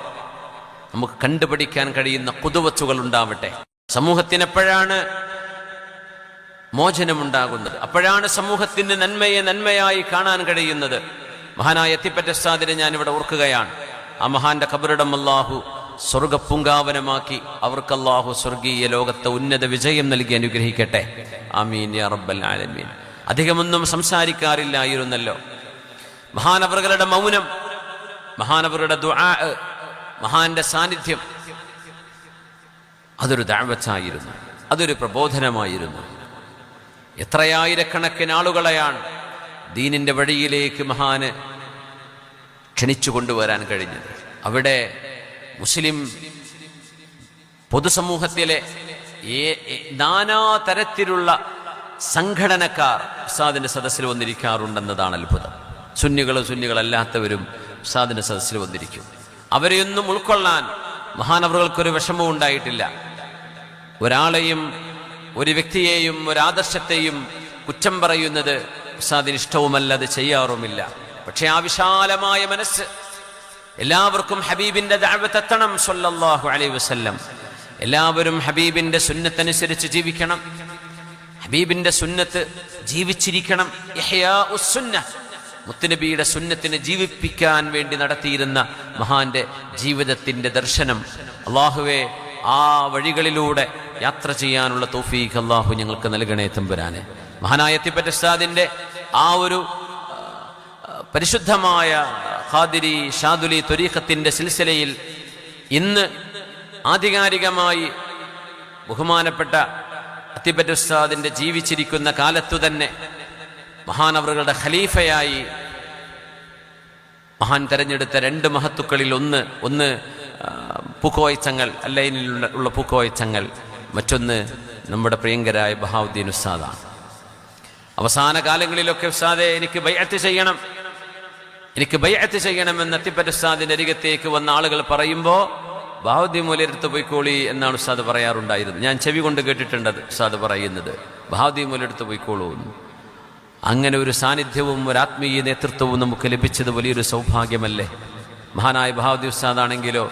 നമുക്ക് കണ്ടുപഠിക്കാൻ കഴിയുന്ന ഖുദവത്തുകൾ ഉണ്ടാവട്ടെ. സമൂഹത്തിന് എപ്പോഴാണ് മോചനമുണ്ടാകുന്നത്, അപ്പോഴാണ് സമൂഹത്തിന്റെ നന്മയെ നന്മയായി കാണാൻ കഴിയുന്നത്. മഹാനായ എത്തിപ്പറ്റ ഉസ്താദിനെ ഞാനിവിടെ ഓർക്കുകയാണ്. ആ മഹാന്റെ ഖബറിടം അല്ലാഹു സ്വർഗപ്പുങ്കാവനമാക്കി അവർക്ക് അല്ലാഹു സ്വർഗീയ ലോകത്തെ ഉന്നത വിജയം നൽകി അനുഗ്രഹിക്കട്ടെ. ആമീൻ യാ റബ്ബൽ ആലമീൻ. അധികമൊന്നും സംസാരിക്കാറില്ലായിരുന്നല്ലോ. മഹാനവറുകളുടെ മൗനം, മഹാനവറുടെ ദുആ, മഹാന്റെ സാന്നിധ്യം, അതൊരു ദഅവത്തായിരുന്നു, അതൊരു പ്രബോധനമായിരുന്നു. എത്രയായിരക്കണക്കിന് ആളുകളെയാണ് ദീനിന്റെ വഴിയിലേക്ക് മഹാന് ക്ഷണിച്ചു കൊണ്ടുവരാൻ കഴിഞ്ഞത്. അവിടെ മുസ്ലിം പൊതുസമൂഹത്തിലെ നാനാതരത്തിലുള്ള സംഘടനക്കാർ ഉസ്താദിന്റെ സദസ്സിൽ വന്നിരിക്കാറുണ്ടെന്നതാണ് അത്ഭുതം. സുന്നികളല്ലാത്തവരും ഉസ്താദിന്റെ സദസ്സിൽ വന്നിരിക്കും. അവരെയൊന്നും ഉൾക്കൊള്ളാൻ മഹാനവറുകൾക്കൊരു വിഷമവും ഉണ്ടായിട്ടില്ല. ഒരാളെയും ഒരു വ്യക്തിയെയും ഒരാദർശത്തെയും കുറ്റം പറയുന്നത് ഉസ്താദിന് ഇഷ്ടവുമല്ല, അത് ചെയ്യാറുമില്ല. പക്ഷെ ആ വിശാലമായ മനസ്സ്, എല്ലാവർക്കും ഹബീബിന്റെ ദഅവത്ത് എത്തണം സ്വല്ലല്ലാഹു അലൈഹി വസല്ലം. എല്ലാവരും ഹബീബിന്റെ സുന്നത്തനുസരിച്ച് ജീവിക്കണം, ഹബീബിന്റെ സുന്നത്ത് ജീവിച്ചിരിക്കണം. ഇഹ്യാഉസ് സുന്നഹ്, മുത്തുനബിയുടെ സുന്നത്തിനെ ജീവിപ്പിക്കാൻ വേണ്ടി നടത്തിയിരുന്ന മഹാന്റെ ജീവിതത്തിന്റെ ദർശനം. അല്ലാഹുവേ, ആ വഴികളിലൂടെ യാത്ര ചെയ്യാനുള്ള തൗഫീഖ് അല്ലാഹു ഞങ്ങൾക്ക് നൽകണേ തമ്പുരാനെ. മഹാനായ എത്തിപ്പറ്റ ഉസ്താദിന്റെ ആ ഒരു പരിശുദ്ധമായ ഖാദിരി ഷാദുലി ത്വരീഖത്തിന്റെ സിൽസിലയിൽ ഇന്ന് ആധികാരികമായി ബഹുമാനപ്പെട്ട അത്തിപ്പറ്റ ഉസ്താദിന്റെ ജീവിച്ചിരിക്കുന്ന കാലത്തു തന്നെ മഹാനവറുകളുടെ ഖലീഫയായി മഹാൻ തെരഞ്ഞെടുത്ത രണ്ട് മഹത്തുക്കളിൽ ഒന്ന് പൂക്കോയച്ചങ്ങൾ, അല്ലൈനിലുള്ള പൂക്കോയച്ചങ്ങൾ, മറ്റൊന്ന് നമ്മുടെ പ്രിയങ്കരായ ബഹാവുദ്ദീൻ ഉസ്താദാണ്. അവസാന കാലങ്ങളിലൊക്കെ ഉസ്താദെ എനിക്ക് ബൈഅത്ത് ചെയ്യണമെന്ന് അത്തിപ്പറ്റ ഉസ്താദിന്റെ അരികത്തേക്ക് വന്ന ആളുകൾ പറയുമ്പോൾ ബഹാവുദ്ദീൻ മൗലവിയെടുത്ത് പോയിക്കോളി എന്നാണ് ഉസ്താദ് പറയാറുണ്ടായിരുന്നത്. ഞാൻ ചെവി കൊണ്ട് കേട്ടിട്ടുണ്ട് ഉസ്താദ് പറയുന്നത്, ബഹാവുദ്ദീൻ മൗലവിയെടുത്ത് പോയിക്കോളൂ. അങ്ങനെ ഒരു സാന്നിധ്യവും ഒരു ആത്മീയ നേതൃത്വവും നമുക്ക് ലഭിച്ചത് വലിയൊരു സൗഭാഗ്യമല്ലേ. മഹാനായ ബഹാവുദ്ദീൻ ഉസ്താദാണെങ്കിലോ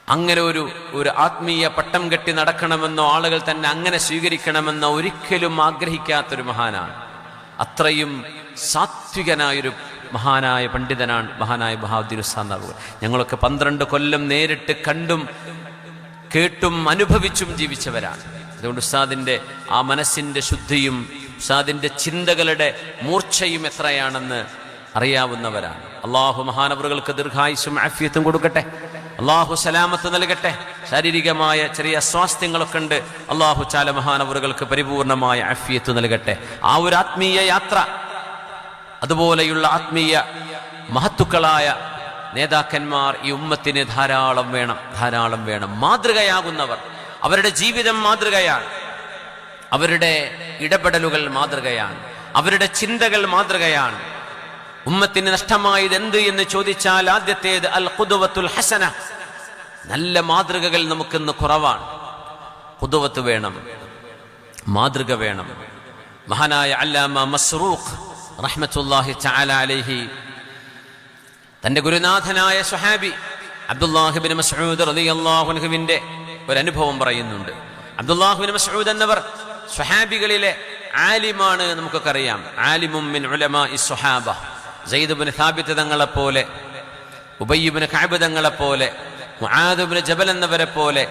അങ്ങനെ ഒരു ആത്മീയ പട്ടം കെട്ടി നടക്കണമെന്നോ ആളുകൾ തന്നെ അങ്ങനെ സ്വീകരിക്കണമെന്നോ ഒരിക്കലും ആഗ്രഹിക്കാത്തൊരു മഹാനാണ്. അത്രയും സാത്വികനായൊരു മഹാനായ പണ്ഡിതനാണ് മഹാനായ ബഹാവുദ്ദീൻ ഉസ്താദ്. ഞങ്ങളൊക്കെ 12 കൊല്ലം നേരിട്ട് കണ്ടും കേട്ടും അനുഭവിച്ചും ജീവിച്ചവരാണ്. അതുകൊണ്ട് ഉസ്താദിന്റെ ആ മനസ്സിന്റെ ശുദ്ധിയും ഉസ്താദിന്റെ ചിന്തകളുടെ മൂർച്ചയും എത്രയാണെന്ന് അറിയാവുന്നവരാണ്. അള്ളാഹു മഹാനവറുകൾക്ക് ദീർഘായുസ്സും ആഫിയത്തും കൊടുക്കട്ടെ. അള്ളാഹു സലാമത്ത് നൽകട്ടെ. ശാരീരികമായ ചെറിയ അസ്വാസ്ഥ്യങ്ങളൊക്കെ ഉണ്ട്, അള്ളാഹു ചാല മഹാനവറുകൾക്ക് പരിപൂർണമായ ആഫിയത്ത് നൽകട്ടെ. ആ ഒരു ആത്മീയ യാത്ര, അതുപോലെയുള്ള ആത്മീയ മഹത്തുക്കളായ നേതാക്കന്മാർ ഈ ഉമ്മത്തിന് ധാരാളം വേണം. മാതൃകയാകുന്നവർ, അവരുടെ ജീവിതം മാതൃകയാണ്, അവരുടെ ഇടപെടലുകൾ മാതൃകയാണ്, അവരുടെ ചിന്തകൾ മാതൃകയാണ്. ഉമ്മത്തിന് നഷ്ടമായത് എന്ത് എന്ന് ചോദിച്ചാൽ ആദ്യത്തേത് അൽ ഖുദവത്തുൽ ഹസന. നല്ല മാതൃകകൾ നമുക്കിന്ന് കുറവാണ്. ഖുദവത്ത് വേണം, മാതൃക വേണം. മഹാനായ അല്ലാമ മസ്റൂഖ് റഹ്മത്തുള്ളാഹി തആല അലൈഹി തന്റെ ഗുരുനാഥനായ സ്വഹാബി അബ്ദുല്ലാഹ് ഇബ്നു മസ്ഊദ് റളിയല്ലാഹു അൻഹുവിന്റെ ഒരു അനുഭവം പറയുന്നുണ്ട്. അബ്ദുല്ലാഹ് ഇബ്നു മസ്ഊദ് എന്നവർ സ്വഹാബികളിലെ ആലിമാണ്, നമുക്കൊക്കെ അറിയാം. ആലിമും മിൻ ഉലമാഇ സ്വഹാബ. സയ്യിദ് ഇബ്നു സാബിത്ത് തങ്ങളെപ്പോലെ, ഉബയ്യ് ഇബ്നു കഅബ് തങ്ങളെപ്പോലെ, മുആദ് ഇബ്നു ജബൽ എന്നവരെ പോലെ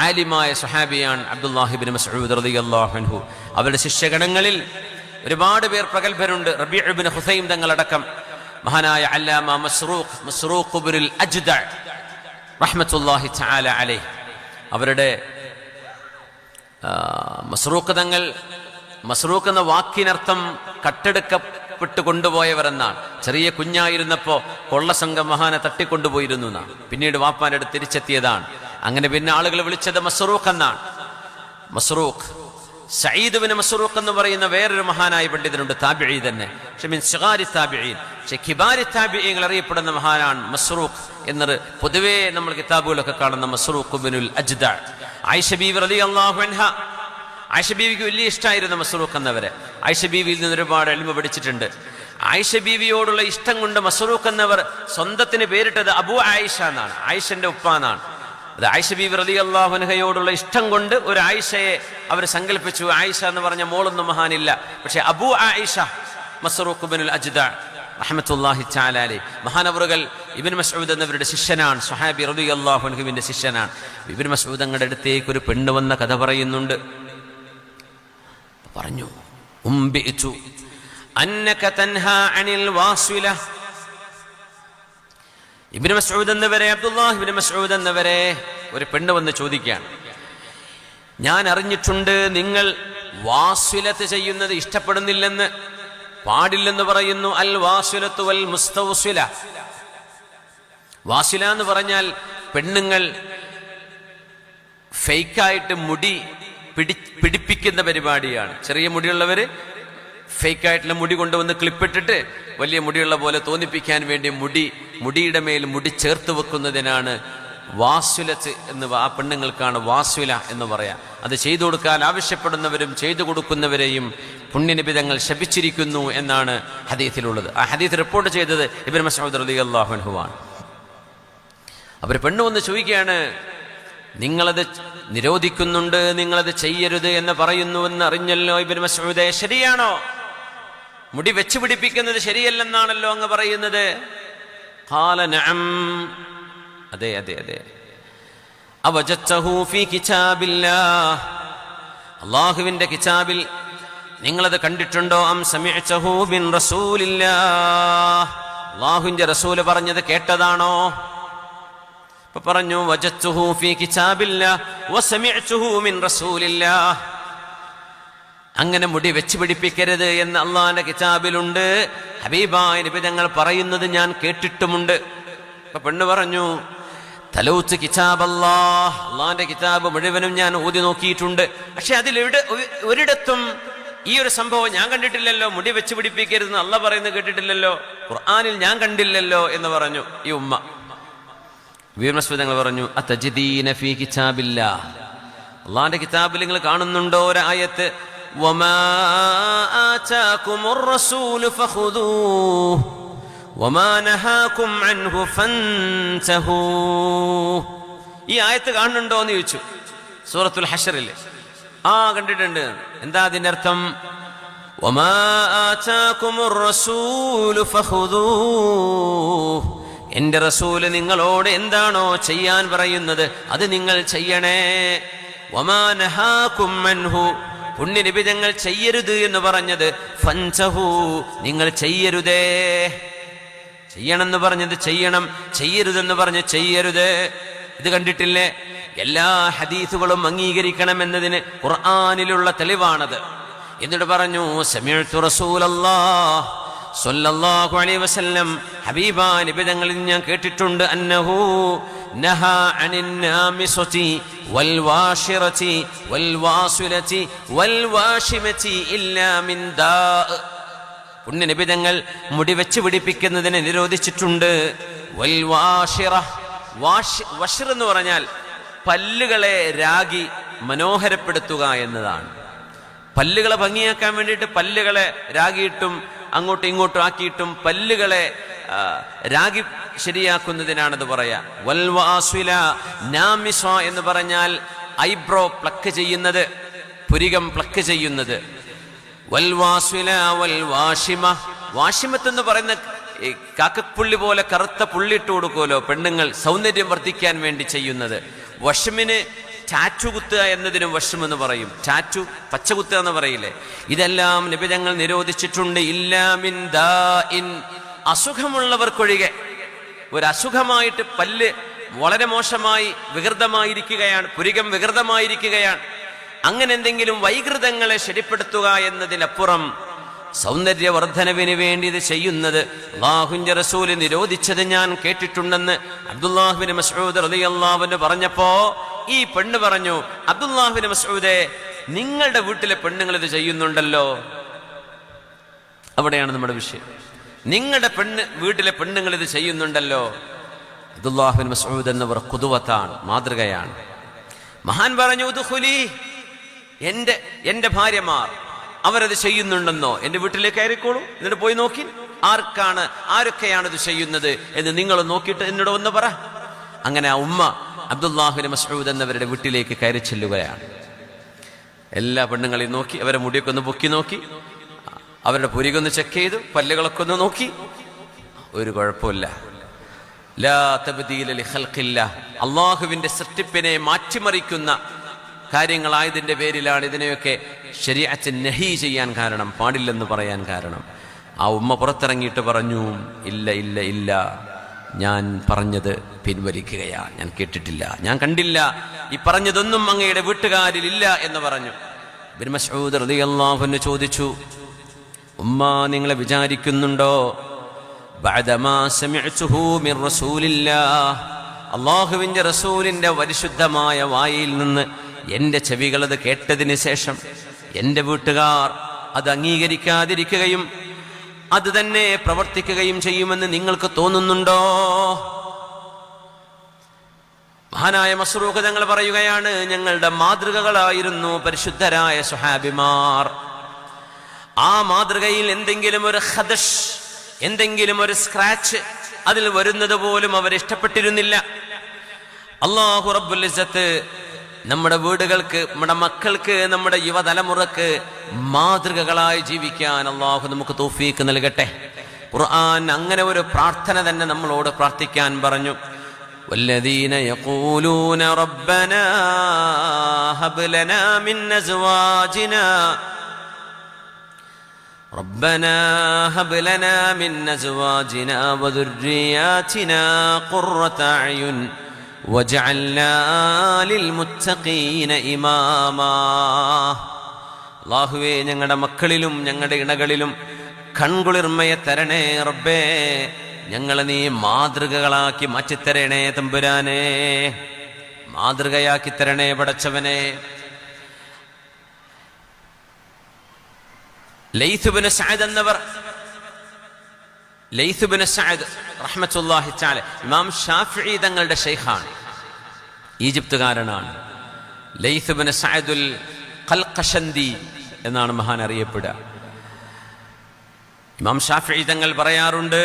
ആലിമായ സ്വഹാബിയാണ് അബ്ദുല്ലാഹ് ഇബ്നു മസ്ഊദ് റളിയല്ലാഹു അൻഹു. അവരുടെ ശിഷ്യഗണങ്ങളിൽ ഒരുപാട് പേർ പ്രഗത്ഭരുണ്ട്. റബീഉ ഇബ്നു ഹുസൈം തങ്ങളടക്കം. മഹാനായ അല്ലാമ മസ്റൂഖ് ഇബ്നുൽ അജ്ദഅ റഹ്മത്തുള്ളാഹി തആല അലൈഹി, അവരുടെ മസ്റൂഖ് എന്ന വാക്കിനർത്ഥം കട്ടെടുക്കപ്പെട്ട് കൊണ്ടുപോയവർ എന്നാണ്. ചെറിയ കുഞ്ഞായിരുന്നപ്പോ കൊള്ളസംഘം മഹാനെ തട്ടിക്കൊണ്ടുപോയിരുന്നു എന്നാണ്. പിന്നീട് വാപ്പാന്റെ അടുത്ത് തിരിച്ചെത്തിയതാണ്. അങ്ങനെ പിന്നെ ആളുകൾ വിളിച്ചത് മസ്റൂഖ് എന്നാണ്. മസ്റൂഖ് സഈദ് ഇബ്നു മസ്റൂഖ് എന്ന് പറയുന്ന വേറൊരു മഹാനായ പണ്ഡിതനുണ്ട്, താബിഈ തന്നെ. പക്ഷെ മിൻ സിഗാരി താബിഈൻ, പക്ഷെ കിബാരി താബിഈങ്ങൾ അറിയപ്പെടുന്ന മഹാനാണ് മസ്റൂഖ് എന്നത് പൊതുവേ നമ്മൾ കിതാബുകളൊക്കെ കാണുന്ന മസ്റൂഖ് ഇബ്നുൽ അജ്ദഅ. ആയിഷ ബീവി റളിയല്ലാഹു അൻഹ, ആയിഷ ബീവിക്ക് വലിയ ഇഷ്ടമായിരുന്നു മസ്റൂഖ് എന്നവരെ. ആയിഷ ബീവിയിൽ നിന്ന് ഒരുപാട് ഇൽമ പഠിച്ചിട്ടുണ്ട്. ആയിഷ ബീവിയോടുള്ള ഇഷ്ടം കൊണ്ട് മസ്റൂഖ് എന്നവർ സ്വന്തത്തിന് പേരിട്ടത് അബു ആയിഷ എന്നാണ്, ആയിഷന്റെ ഉപ്പ എന്നാണ്. അത് ആയിഷ ബീവി റളിയല്ലാഹു അൻഹയോടുള്ള ഇഷ്ടം കൊണ്ട് ഒരു ആയിഷയെ അവർ സങ്കല്പിച്ചു. ആയിഷ എന്ന് പറഞ്ഞ മോളൊന്നും മഹാനില്ല, പക്ഷെ അബു ആയിഷ മസ്റൂഖ് ഇബ്നുൽ അജ്ദഅ റഹ്മത്തുള്ളാഹി തആല അലൈഹി. മഹാനവറുകൾ ഇബ്നു മസ്ഊദ് എന്നവരുടെ ശിഷ്യനാണ്, സ്വഹാബി റളിയല്ലാഹു അൻഹുവിന്റെ ശിഷ്യനാണ്. ഇബ്നു മസ്ഊദ് തങ്ങളുടെ അടുത്തേക്ക് ഒരു പെണ്ണ് വന്ന കഥ പറയുന്നുണ്ട്. പറഞ്ഞു, ഉംബിഅതു അന്നക തൻഹാ അനിൽ വാസില. ഇബ്നു മസ്ഊദ് എന്നവരെ, അബ്ദുല്ലാഹ് ഇബ്നു മസ്ഊദ് എന്നവരെ ഒരു പെണ്ണ് വന്ന് ചോദിക്കുകയാണ്, ഞാൻ അറിഞ്ഞിട്ടുണ്ട് നിങ്ങൾ വാസിലത്ത് ചെയ്യുന്നത് ഇഷ്ടപ്പെടുന്നില്ലെന്ന്, പാടില്ലെന്ന് പറയുന്നു. അൽ വാസിലത്തു വൽ മുസ്തവ്സില. വാസില എന്ന് പറഞ്ഞാൽ പെണ്ണുങ്ങൾ ഫേക്കായിട്ട് മുടി പിടിപ്പിക്കുന്ന പരിപാടിയാണ്. ചെറിയ മുടിയുള്ളവര് ഫേക്കായിട്ടുള്ള മുടി കൊണ്ടുവന്ന് ക്ലിപ്പിട്ടിട്ട് വലിയ മുടിയുള്ള പോലെ തോന്നിപ്പിക്കാൻ വേണ്ടി മുടിയുടെ മേൽ മുടി ചേർത്ത് വെക്കുന്നതിനാണ് വാസുലത്ത് എന്ന്. ആ പെണ്ണുങ്ങൾക്കാണ് വാസുല എന്ന് പറയാം. അത് ചെയ്തു കൊടുക്കാൻ ആവശ്യപ്പെടുന്നവരും ചെയ്തു കൊടുക്കുന്നവരെയും പുണ്യനിബിതങ്ങൾ ശപിച്ചിരിക്കുന്നു എന്നാണ് ഹദീസിലുള്ളത്. ആ ഹദീസ് റിപ്പോർട്ട് ചെയ്തത് ഇബ്നു മസ്ഊദ് റളിയല്ലാഹു അൻഹു ആണ്. അവർ പെണ്ണ് വന്ന് ചോദിക്കുകയാണ്, നിങ്ങളത് നിരോധിക്കുന്നുണ്ട്, നിങ്ങളത് ചെയ്യരുത് എന്ന് പറയുന്നുവെന്ന് അറിഞ്ഞല്ലോ ഇബ്നു മസ്ഊദേ, ശരിയാണോ? മുടി വെച്ച് പിടിപ്പിക്കുന്നത് ശരിയല്ലെന്നാണല്ലോ അങ്ങ് പറയുന്നത്. ഖാല നഅം, അതെ അതെ അതെ. അവജത്തഹു ഫീ കിതാബില്ലാഹ്, അല്ലാഹുവിന്റെ കിതാബിൽ നിങ്ങളത് കണ്ടിട്ടുണ്ടോ? അം സമിഅ്തഹു മിൻ റസൂലില്ലാഹ്, അല്ലാഹുവിന്റെ റസൂൽ പറഞ്ഞത് കേട്ടതാണോ? അപ്പൊ പറഞ്ഞു, വജത്തുഹു ഫീ കിതാബില്ലാഹ് വസമിഅ്തുഹു മിൻ റസൂലില്ലാഹ്. അങ്ങനെ മുടി വെച്ച് പിടിപ്പിക്കരുത് എന്ന് അള്ളാഹിന്റെ കിതാബിലുണ്ട്, ഹബീബായ നബി തങ്ങൾ പറയുന്നത് ഞാൻ കേട്ടിട്ടുമുണ്ട്. അപ്പൊ പെണ്ണ് പറഞ്ഞു, തലൗത്ത് കിതാബല്ലാഹ്, അള്ളാഹിന്റെ കിതാബ് മുഴുവനും ഞാൻ ഓതി നോക്കിയിട്ടുണ്ട്, പക്ഷെ ഒരിടത്തും ഈ ഒരു സംഭവം ഞാൻ കണ്ടിട്ടില്ലല്ലോ. മുടി വെച്ച് പിടിപ്പിക്കരുതെന്ന് അള്ളാഹ് പറയുന്നത് കേട്ടിട്ടില്ലല്ലോ, ഖുർആനിൽ ഞാൻ കണ്ടില്ലല്ലോ എന്ന് പറഞ്ഞു ഈ ഉമ്മ. ഇബ്നു മസ്ഊദ് തങ്ങൾ പറഞ്ഞു, അതജിദീന ഫീ കിതാബില്ലാഹ്, അള്ളാഹിന്റെ കിതാബിൽ നിങ്ങൾ കാണുന്നുണ്ടോ ഒരു ആയത്ത്, വമാ ആതാകുമുർ റസൂലു ഫഖുദൂഹു വമാ നഹാകും അൻഹു ഫൻതഹൂ. ഈ ആയത്ത് കാണുന്നുണ്ടോ എന്ന് ചോദിച്ചു സൂറത്തുൽ ഹശ്റിൽ. കണ്ടിട്ടുണ്ട്. എന്താ അതിന്റെ അർത്ഥം? വമാ ആതാകുമുർ റസൂലു ഫഖുദൂഹു, എന്റെ റസൂല് നിങ്ങളോട് എന്താണോ ചെയ്യാൻ പറയുന്നത് അത് നിങ്ങൾ ചെയ്യണേ. വമാ നഹാകും അൻഹു, പുണ്യനിബിതങ്ങൾ ചെയ്യരുത് എന്ന് പറഞ്ഞത് ഫൻതഹൂ, നിങ്ങൾ ചെയ്യരുതേ. ചെയ്യണമെന്ന് പറഞ്ഞത് ചെയ്യണം, ചെയ്യരുതെന്ന് പറഞ്ഞ് ചെയ്യരുത്. ഇത് കണ്ടിട്ടില്ലേ? എല്ലാ ഹദീസുകളും അംഗീകരിക്കണം എന്നതിന് ഖുർആനിലുള്ള തെളിവാണത്. എന്നിട്ട് പറഞ്ഞു, സമിഅ്തു റസൂലല്ലാഹ് സ്വല്ലല്ലാഹു അലൈഹി വസല്ലം, ഹബീബായ നബി തങ്ങളിൽ ഞാൻ കേട്ടിട്ടുണ്ട്, അന്നഹു നഹാ അനിൻ നാമിസതി വൽ വാശിറതി വൽ വാസിലതി വൽ വാശിമതി ഇല്ലാ മിൻ ദാ. പുണ്യനബി തങ്ങൾ മുടി വെച്ച് പിടിപ്പിക്കുന്നതിനെ നിരോധിച്ചിട്ടുണ്ട്. വൽ വാശിറ, വഷിർ എന്ന് പറഞ്ഞാൽ പല്ലുകളെ രാഗി മനോഹരപ്പെടുത്തുക എന്നതാണ്. പല്ലുകളെ ഭംഗിയാക്കാൻ വേണ്ടിയിട്ട് പല്ലുകളെ രാഗിയിട്ടും അങ്ങോട്ടും ഇങ്ങോട്ടും ആക്കിയിട്ടും പല്ലുകളെ രാഗി ശരിയാക്കുന്നതിനാണത് പറയാ. വൽ വാസില നാമിസ എന്ന് പറഞ്ഞാൽ ഐബ്രോ പ്ലക്ക് ചെയ്യുന്നത്, പുരികം പ്ലക്ക് ചെയ്യുന്നത്. വൽ വാസില വൽ വാഷിമ, വാഷിമത്ത് എന്ന് പറയുന്ന കാക്കപ്പുള്ളി പോലെ കറുത്ത പുള്ളിയിട്ട് കൊടുക്കുമല്ലോ പെണ്ണുങ്ങൾ സൗന്ദര്യം വർദ്ധിക്കാൻ വേണ്ടി ചെയ്യുന്നത്. വഷമിന് ടാറ്റു കുത്തുക എന്നതിനും വഷം എന്ന് പറയും. ടാറ്റു പച്ച കുത്തുക എന്ന് പറയില്ലേ. ഇതെല്ലാം നബി തങ്ങൾ നിരോധിച്ചിട്ടുണ്ട്. ഇല്ലാ മിൻ ദാഇൻ, അസുഖമുള്ളവർക്കൊഴികെ. ഒരു അസുഖമായിട്ട് പല്ല് വളരെ മോശമായി വികൃതമായിരിക്കുകയാണ്, പുരികം വികൃതമായിരിക്കുകയാണ്, അങ്ങനെ എന്തെങ്കിലും വൈകൃതങ്ങളെ ശരിപ്പെടുത്തുക എന്നതിനപ്പുറം സൗന്ദര്യവർദ്ധനവിന് വേണ്ടി ഇത് ചെയ്യുന്നത് അല്ലാഹുവിന്റെ റസൂൽ നിരോധിച്ചത് ഞാൻ കേട്ടിട്ടുണ്ടെന്ന് അബ്ദുല്ലാഹ് ബിൻ മസ്ഊദ് റളിയല്ലാഹു അൻഹു പറഞ്ഞപ്പോ ഈ പെണ്ണ് പറഞ്ഞു, അബ്ദുല്ലാഹ് ബിൻ മസ്ഊദേ, നിങ്ങളുടെ വീട്ടിലെ പെണ്ണുങ്ങൾ ഇത് ചെയ്യുന്നുണ്ടല്ലോ. അവിടെയാണ് നമ്മുടെ വിഷയം. നിങ്ങളുടെ വീട്ടിലെ പെണ്ണുങ്ങൾ ഇത് ചെയ്യുന്നുണ്ടല്ലോ. അബ്ദുല്ലാഹ് ബിൻ മസ്ഊദ് എന്നവർ ഖുദുവത്താണ്, മാതൃകയാണ്. മഹാൻ പറഞ്ഞു, ഉദ്ഖുലി, എന്റെ ഭാര്യമാർ അവരത് ചെയ്യുന്നുണ്ടെന്നോ എന്റെ വീട്ടിലേക്ക് കയറിക്കോളൂ, എന്നിട്ട് പോയി നോക്കി ആരൊക്കെയാണ് ഇത് ചെയ്യുന്നത് എന്ന് നിങ്ങൾ നോക്കിയിട്ട് എന്നോട് ഒന്ന് പറ. അങ്ങനെ ആ ഉമ്മ അബ്ദുല്ലാഹ് ബിൻ മസ്ഊദ് എന്നവരുടെ വീട്ടിലേക്ക് കയറി ചെല്ലുകയാണ്. എല്ലാ പെണ്ണുങ്ങളെയും നോക്കി, അവരെ മുടിയൊക്കെ ഒന്ന് പൊക്കി നോക്കി, അവരുടെ പുരികൊന്ന് ചെക്ക് ചെയ്തു, പല്ലുകളൊക്കെ ഒന്ന് നോക്കി. ഒരു കുഴപ്പമില്ല. ലാ തബ്ദീല ലിഖൽഖില്ലാ, അള്ളാഹുവിൻ്റെ സൃഷ്ടിപ്പിനെ മാറ്റിമറിക്കുന്ന കാര്യങ്ങളായതിൻ്റെ പേരിലാണ് ഇതിനെയൊക്കെ ശരീഅത്ത് നഹി ചെയ്യാൻ കാരണം, പാടില്ലെന്ന് പറയാൻ കാരണം. ആ ഉമ്മ പുറത്തിറങ്ങിയിട്ട് പറഞ്ഞു, ഇല്ല ഇല്ല ഇല്ല, ഞാൻ പറഞ്ഞത് പിൻവലിക്കുകയാണ്, ഞാൻ കേട്ടിട്ടില്ല, ഞാൻ കണ്ടില്ല, ഈ പറഞ്ഞതൊന്നും അങ്ങയുടെ വീട്ടുകാരിലില്ല എന്ന് പറഞ്ഞു. ഇബ്നു മസ്ഊദ് റളിയല്ലാഹു അൻഹു ചോദിച്ചു, ഉമ്മ നിങ്ങളെ വിചാരിക്കുന്നുണ്ടോ ബഅദമാ സമിഅ്തുഹു മിർ റസൂലില്ലാഹ്, അല്ലാഹുവിൻ്റെ റസൂലിൻ്റെ പരിശുദ്ധമായ വായിൽ നിന്ന് എൻ്റെ ചെവികളത് കേട്ടതിന് ശേഷം എൻ്റെ വീട്ടുകാർ അത് അംഗീകരിക്കാതിരിക്കുകയും അത് തന്നെ പ്രവർത്തിക്കുകയും ചെയ്യുമെന്ന് നിങ്ങൾക്ക് തോന്നുന്നുണ്ടോ? മഹാനായ മസ്റൂഖ് തങ്ങൾ പറയുകയാണ്, ഞങ്ങളുടെ മാതൃകകളായിരുന്നു പരിശുദ്ധരായ സ്വഹാബിമാർ. ആ മാതൃകയിൽ എന്തെങ്കിലും ഒരു ഖദശ്, എന്തെങ്കിലും ഒരു സ്ക്രാച്ച് അതിൽ വരുന്നത് പോലും അവരിഷ്ടപ്പെട്ടിരുന്നില്ല. അല്ലാഹു റബ്ബുൽ ഇസ്സത്ത് നമ്മുടെ വീടുകൾക്ക്, നമ്മുടെ മക്കൾക്ക്, നമ്മുടെ യുവതലമുറക്ക് മാതൃകകളായി ജീവിക്കാൻ അല്ലാഹു നമുക്ക് തൗഫീഖ് നൽകട്ടെ. ഖുർആൻ അങ്ങനെ ഒരു പ്രാർത്ഥന തന്നെ നമ്മളോട് പ്രാർത്ഥിക്കാൻ പറഞ്ഞു. വല്ലദീന യഖൂലൂന റബ്ബനാ ഹബ് ലനാ മിൻ അസ്വാജിനാ ربنا هب لنا من أزواجنا وذرياتنا قرة أعين واجعلنا للمتقين إماما. അല്ലാഹുവേ, ഞങ്ങളുടെ മക്കളിലും ഞങ്ങളുടെ ഇണകളിലും കൺകുളിർമയെ തരണേ റബ്ബേ, ഞങ്ങളെ നീ മാതൃകകളാക്കി മാറ്റിത്തരണേ തമ്പുരാനെ, മാതൃകയാക്കി തരണേ പടച്ചവനെ. ലൈത്ത് ഇബ്നു സഅദ് എന്നവർ, ലൈത്ത് ഇബ്നു സഅദ് റഹ്മത്തുള്ളാഹി തആല ഇമാം ഷാഫിഈ തങ്ങളുടെ ശൈഖാണ്, ഈജിപ്തുകാരനാണ്. ലൈത്ത് ഇബ്നു സഅദുൽ ഖൽഖശന്ദി എന്നാണ് മഹാൻ അറിയപ്പെടുക. ഇമാം ഷാഫിഈ തങ്ങൾ പറയാറുണ്ട്,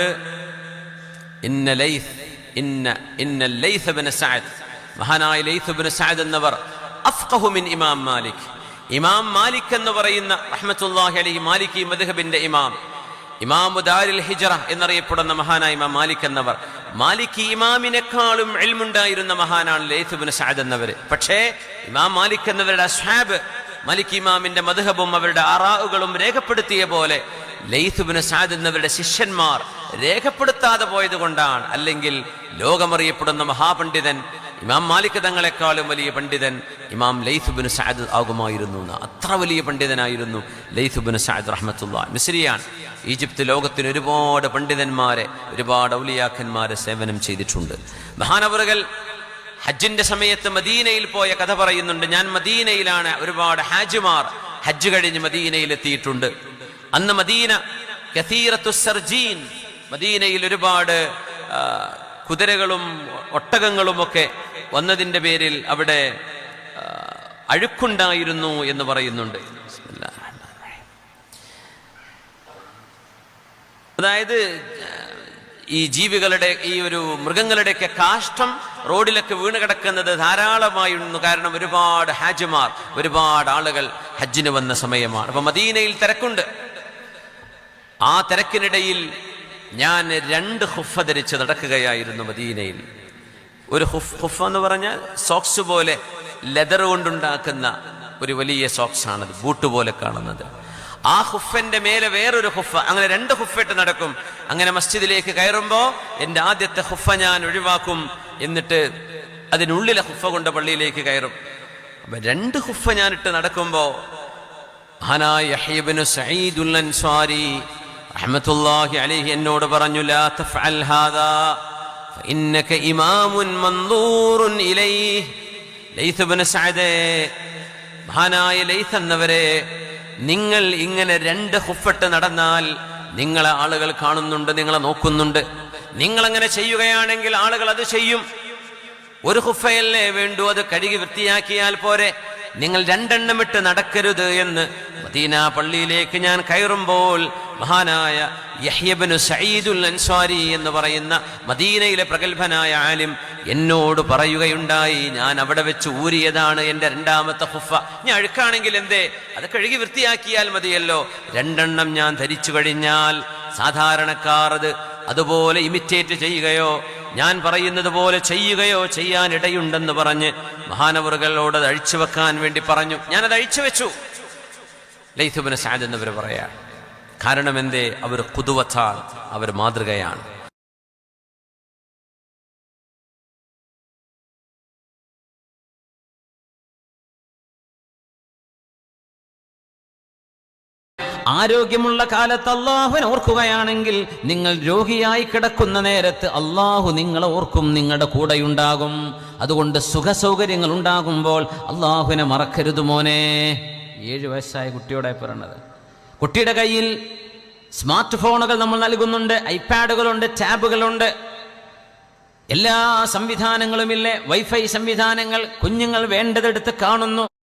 ഇന്ന ലൈത്ത് ഇബ്നു സഅദ്, മഹാനായ ലൈത്ത് ഇബ്നു സഅദ് എന്നവർ അഫ്ഖഹു മിൻ ഇമാം മാലിക്, ഇമാം മാലിക് എന്ന് പറയുന്ന റഹ്മത്തുള്ളാഹി അലൈഹി മാലിക്കി മദ്ഹബിന്റെ ഇമാം, ഇമാമു ദാരിൽ ഹിജ്റ എന്നറിയപ്പെടുന്ന മഹാനായ ഇമാം മാലിക് എന്നവർ, മാലിക്കി ഇമാമിനെക്കാളും ഇൽമുണ്ടായിരുന്ന മഹാനാണ് ലൈത്ത് ഇബ്നു സഅദ് എന്നവർ. പക്ഷേ ഇമാം മാലിക് എന്നവരുടെ അസ്ഹാബ് മാലിക് ഇമാമിന്റെ മദ്ഹബും അവരുടെ ആറാഉകളും രേഖപ്പെടുത്തിയ പോലെ ലൈത്ത് ഇബ്നു സഅദ് എന്നവരുടെ ശിഷ്യന്മാർ രേഖപ്പെടുത്താതെ പോയത് കൊണ്ടാണ്. അല്ലെങ്കിൽ ലോകമറിയപ്പെടുന്ന മഹാപണ്ഡിതൻ ഇമാം മാലിക് തങ്ങളെക്കാളും വലിയ പണ്ഡിതൻ ഇമാം ലൈത്ത് ഇബ്നു സഅദ് ആകുമായിരുന്നു. അത്ര വലിയ പണ്ഡിതനായിരുന്നു ലൈത്ത് ഇബ്നു സഅദ് റഹ്മത്തുള്ളാഹി. മിസ്രിയാണ്. ഈജിപ്ത് ലോകത്തിന് ഒരുപാട് പണ്ഡിതന്മാരെ, ഒരുപാട് ഔലിയാക്കന്മാരെ സേവനം ചെയ്തിട്ടുണ്ട്. മഹാനവറുകൾ ഹജ്ജിന്റെ സമയത്ത് മദീനയിൽ പോയ കഥ പറയുന്നുണ്ട്. ഞാൻ മദീനയിലാണ്, ഒരുപാട് ഹാജിമാർ ഹജ്ജ് കഴിഞ്ഞ് മദീനയിൽ എത്തിയിട്ടുണ്ട്. അന്ന് മദീന കസീറത്തു സർജീൻ, മദീനയിൽ ഒരുപാട് കുതിരകളും ഒട്ടകങ്ങളുമൊക്കെ വന്നതിൻ്റെ പേരിൽ അവിടെ അഴുക്കുണ്ടായിരുന്നു എന്ന് പറയുന്നുണ്ട്. അതായത് ഈ ജീവികളുടെ, ഈ ഒരു മൃഗങ്ങളുടെയൊക്കെ കാഷ്ടം റോഡിലൊക്കെ വീണ് കിടക്കുന്നത് ധാരാളമായിരുന്നു. കാരണം ഒരുപാട് ഹാജിമാർ, ഒരുപാട് ആളുകൾ ഹജ്ജിന് വന്ന സമയമാണ്. അപ്പൊ മദീനയിൽ തിരക്കുണ്ട്. ആ തിരക്കിനിടയിൽ ഞാൻ 2 ഖുഫ ധരിച്ച് നടക്കുകയായിരുന്നു മദീനയിൽ. ഒരു ഖുഫ എന്ന് പറഞ്ഞാൽ സോക്സ് പോലെ ലെതർ കൊണ്ടുണ്ടാക്കുന്ന ഒരു വലിയ സോക്സാണത്, ബൂട്ട് പോലെ കാണുന്നത്. ആ ഖുഫന്റെ മേലെ വേറൊരു ഖുഫ, അങ്ങനെ 2 ഖുഫിട്ട് നടക്കും. അങ്ങനെ മസ്ജിദിലേക്ക് കയറുമ്പോൾ എൻ്റെ ആദ്യത്തെ ഖുഫ ഞാൻ ഒഴിവാക്കും, എന്നിട്ട് അതിനുള്ളിലെ ഖുഫ കൊണ്ട് പള്ളിയിലേക്ക് കയറും. അപ്പൊ 2 ഖുഫ ഞാനിട്ട് നടക്കുമ്പോൾ മഹാനായ യഹ്യ ഇബ്നു സഈദുൽ അൻസ്വാരി റഹ്മത്തുള്ളാഹി അലൈഹി എന്നോട് പറഞ്ഞു, ലാ തഫ്അൽ ഹാദാ ഫഇന്നക ഇമാമുൻ മൻദൂറുൻ ഇലൈഹി. ലൈത്ത് ഇബ്നു സഅദ്, മഹാനായ ലൈത്ത് എന്നവരെ, നിങ്ങൾ ഇങ്ങനെ 2 ഖുഫിട്ട് നടന്നാൽ നിങ്ങളെ ആളുകൾ കാണുന്നുണ്ട്, നിങ്ങളെ നോക്കുന്നുണ്ട്. നിങ്ങളങ്ങനെ ചെയ്യുകയാണെങ്കിൽ ആളുകൾ അത് ചെയ്യും. ഒരു ഖുഫയല്ലേ വേണ്ടു, അത് കഴുകി വൃത്തിയാക്കിയാൽ പോരെ. നിങ്ങൾ 2 എണ്ണം ഇട്ട് നടക്കരുത് എന്ന് മദീന പള്ളിയിലേക്ക് ഞാൻ കയറുമ്പോൾ മഹാനായ യഹ്യ ഇബ്നു സഈദുൽ അൻസ്വാരി എന്ന് പറയുന്ന മദീനയിലെ പ്രഗത്ഭനായ ആലിം എന്നോട് പറയുകയുണ്ടായി, ഞാൻ അവിടെ വെച്ച് ഊരിയതാണ് എൻ്റെ 2ാമത്തെ ഖുഫ. ഞാൻ അഴുക്കാണെങ്കിൽ എന്തേ, അത് കഴുകി വൃത്തിയാക്കിയാൽ മതിയല്ലോ. 2 എണ്ണം ഞാൻ ധരിച്ചു കഴിഞ്ഞാൽ സാധാരണക്കാർ അതുപോലെ ഇമിറ്റേറ്റ് ചെയ്യുകയോ ഞാൻ പറയുന്നത് പോലെ ചെയ്യുകയോ ചെയ്യാനിടയുണ്ടെന്ന് പറഞ്ഞ് മഹാനവറുകളോട് അത് അഴിച്ചു വെക്കാൻ വേണ്ടി പറഞ്ഞു. ഞാനത് അഴിച്ചു വെച്ചു. ലൈത്ത് ഇബ്നു സഅദ് എന്നവർ പറയാ. കാരണം എന്തേ? അവർ ഖുദുവത്താണ്, അവർ മാതൃകയാണ്. ആരോഗ്യമുള്ള കാലത്ത് അള്ളാഹുവിനെ ഓർക്കുകയാണെങ്കിൽ നിങ്ങൾ രോഗിയായി കിടക്കുന്ന നേരത്ത് അള്ളാഹു നിങ്ങളെ ഓർക്കും, നിങ്ങളുടെ കൂടെയുണ്ടാകും. അതുകൊണ്ട് സുഖസൗകര്യങ്ങൾ ഉണ്ടാകുമ്പോൾ അള്ളാഹുവിനെ മറക്കരുത് മോനെ. 7 വയസ്സായ കുട്ടിയോടെ പറയുന്നത്. കുട്ടിയുടെ കയ്യിൽ സ്മാർട്ട് ഫോണുകൾ നമ്മൾ നൽകുന്നുണ്ട്, ഐപാഡുകളുണ്ട്, ടാബുകളുണ്ട്, എല്ലാ സംവിധാനങ്ങളുമില്ലേ, വൈഫൈ സംവിധാനങ്ങൾ. കുഞ്ഞുങ്ങൾ വേണ്ടതെടുത്ത് കാണുന്നു.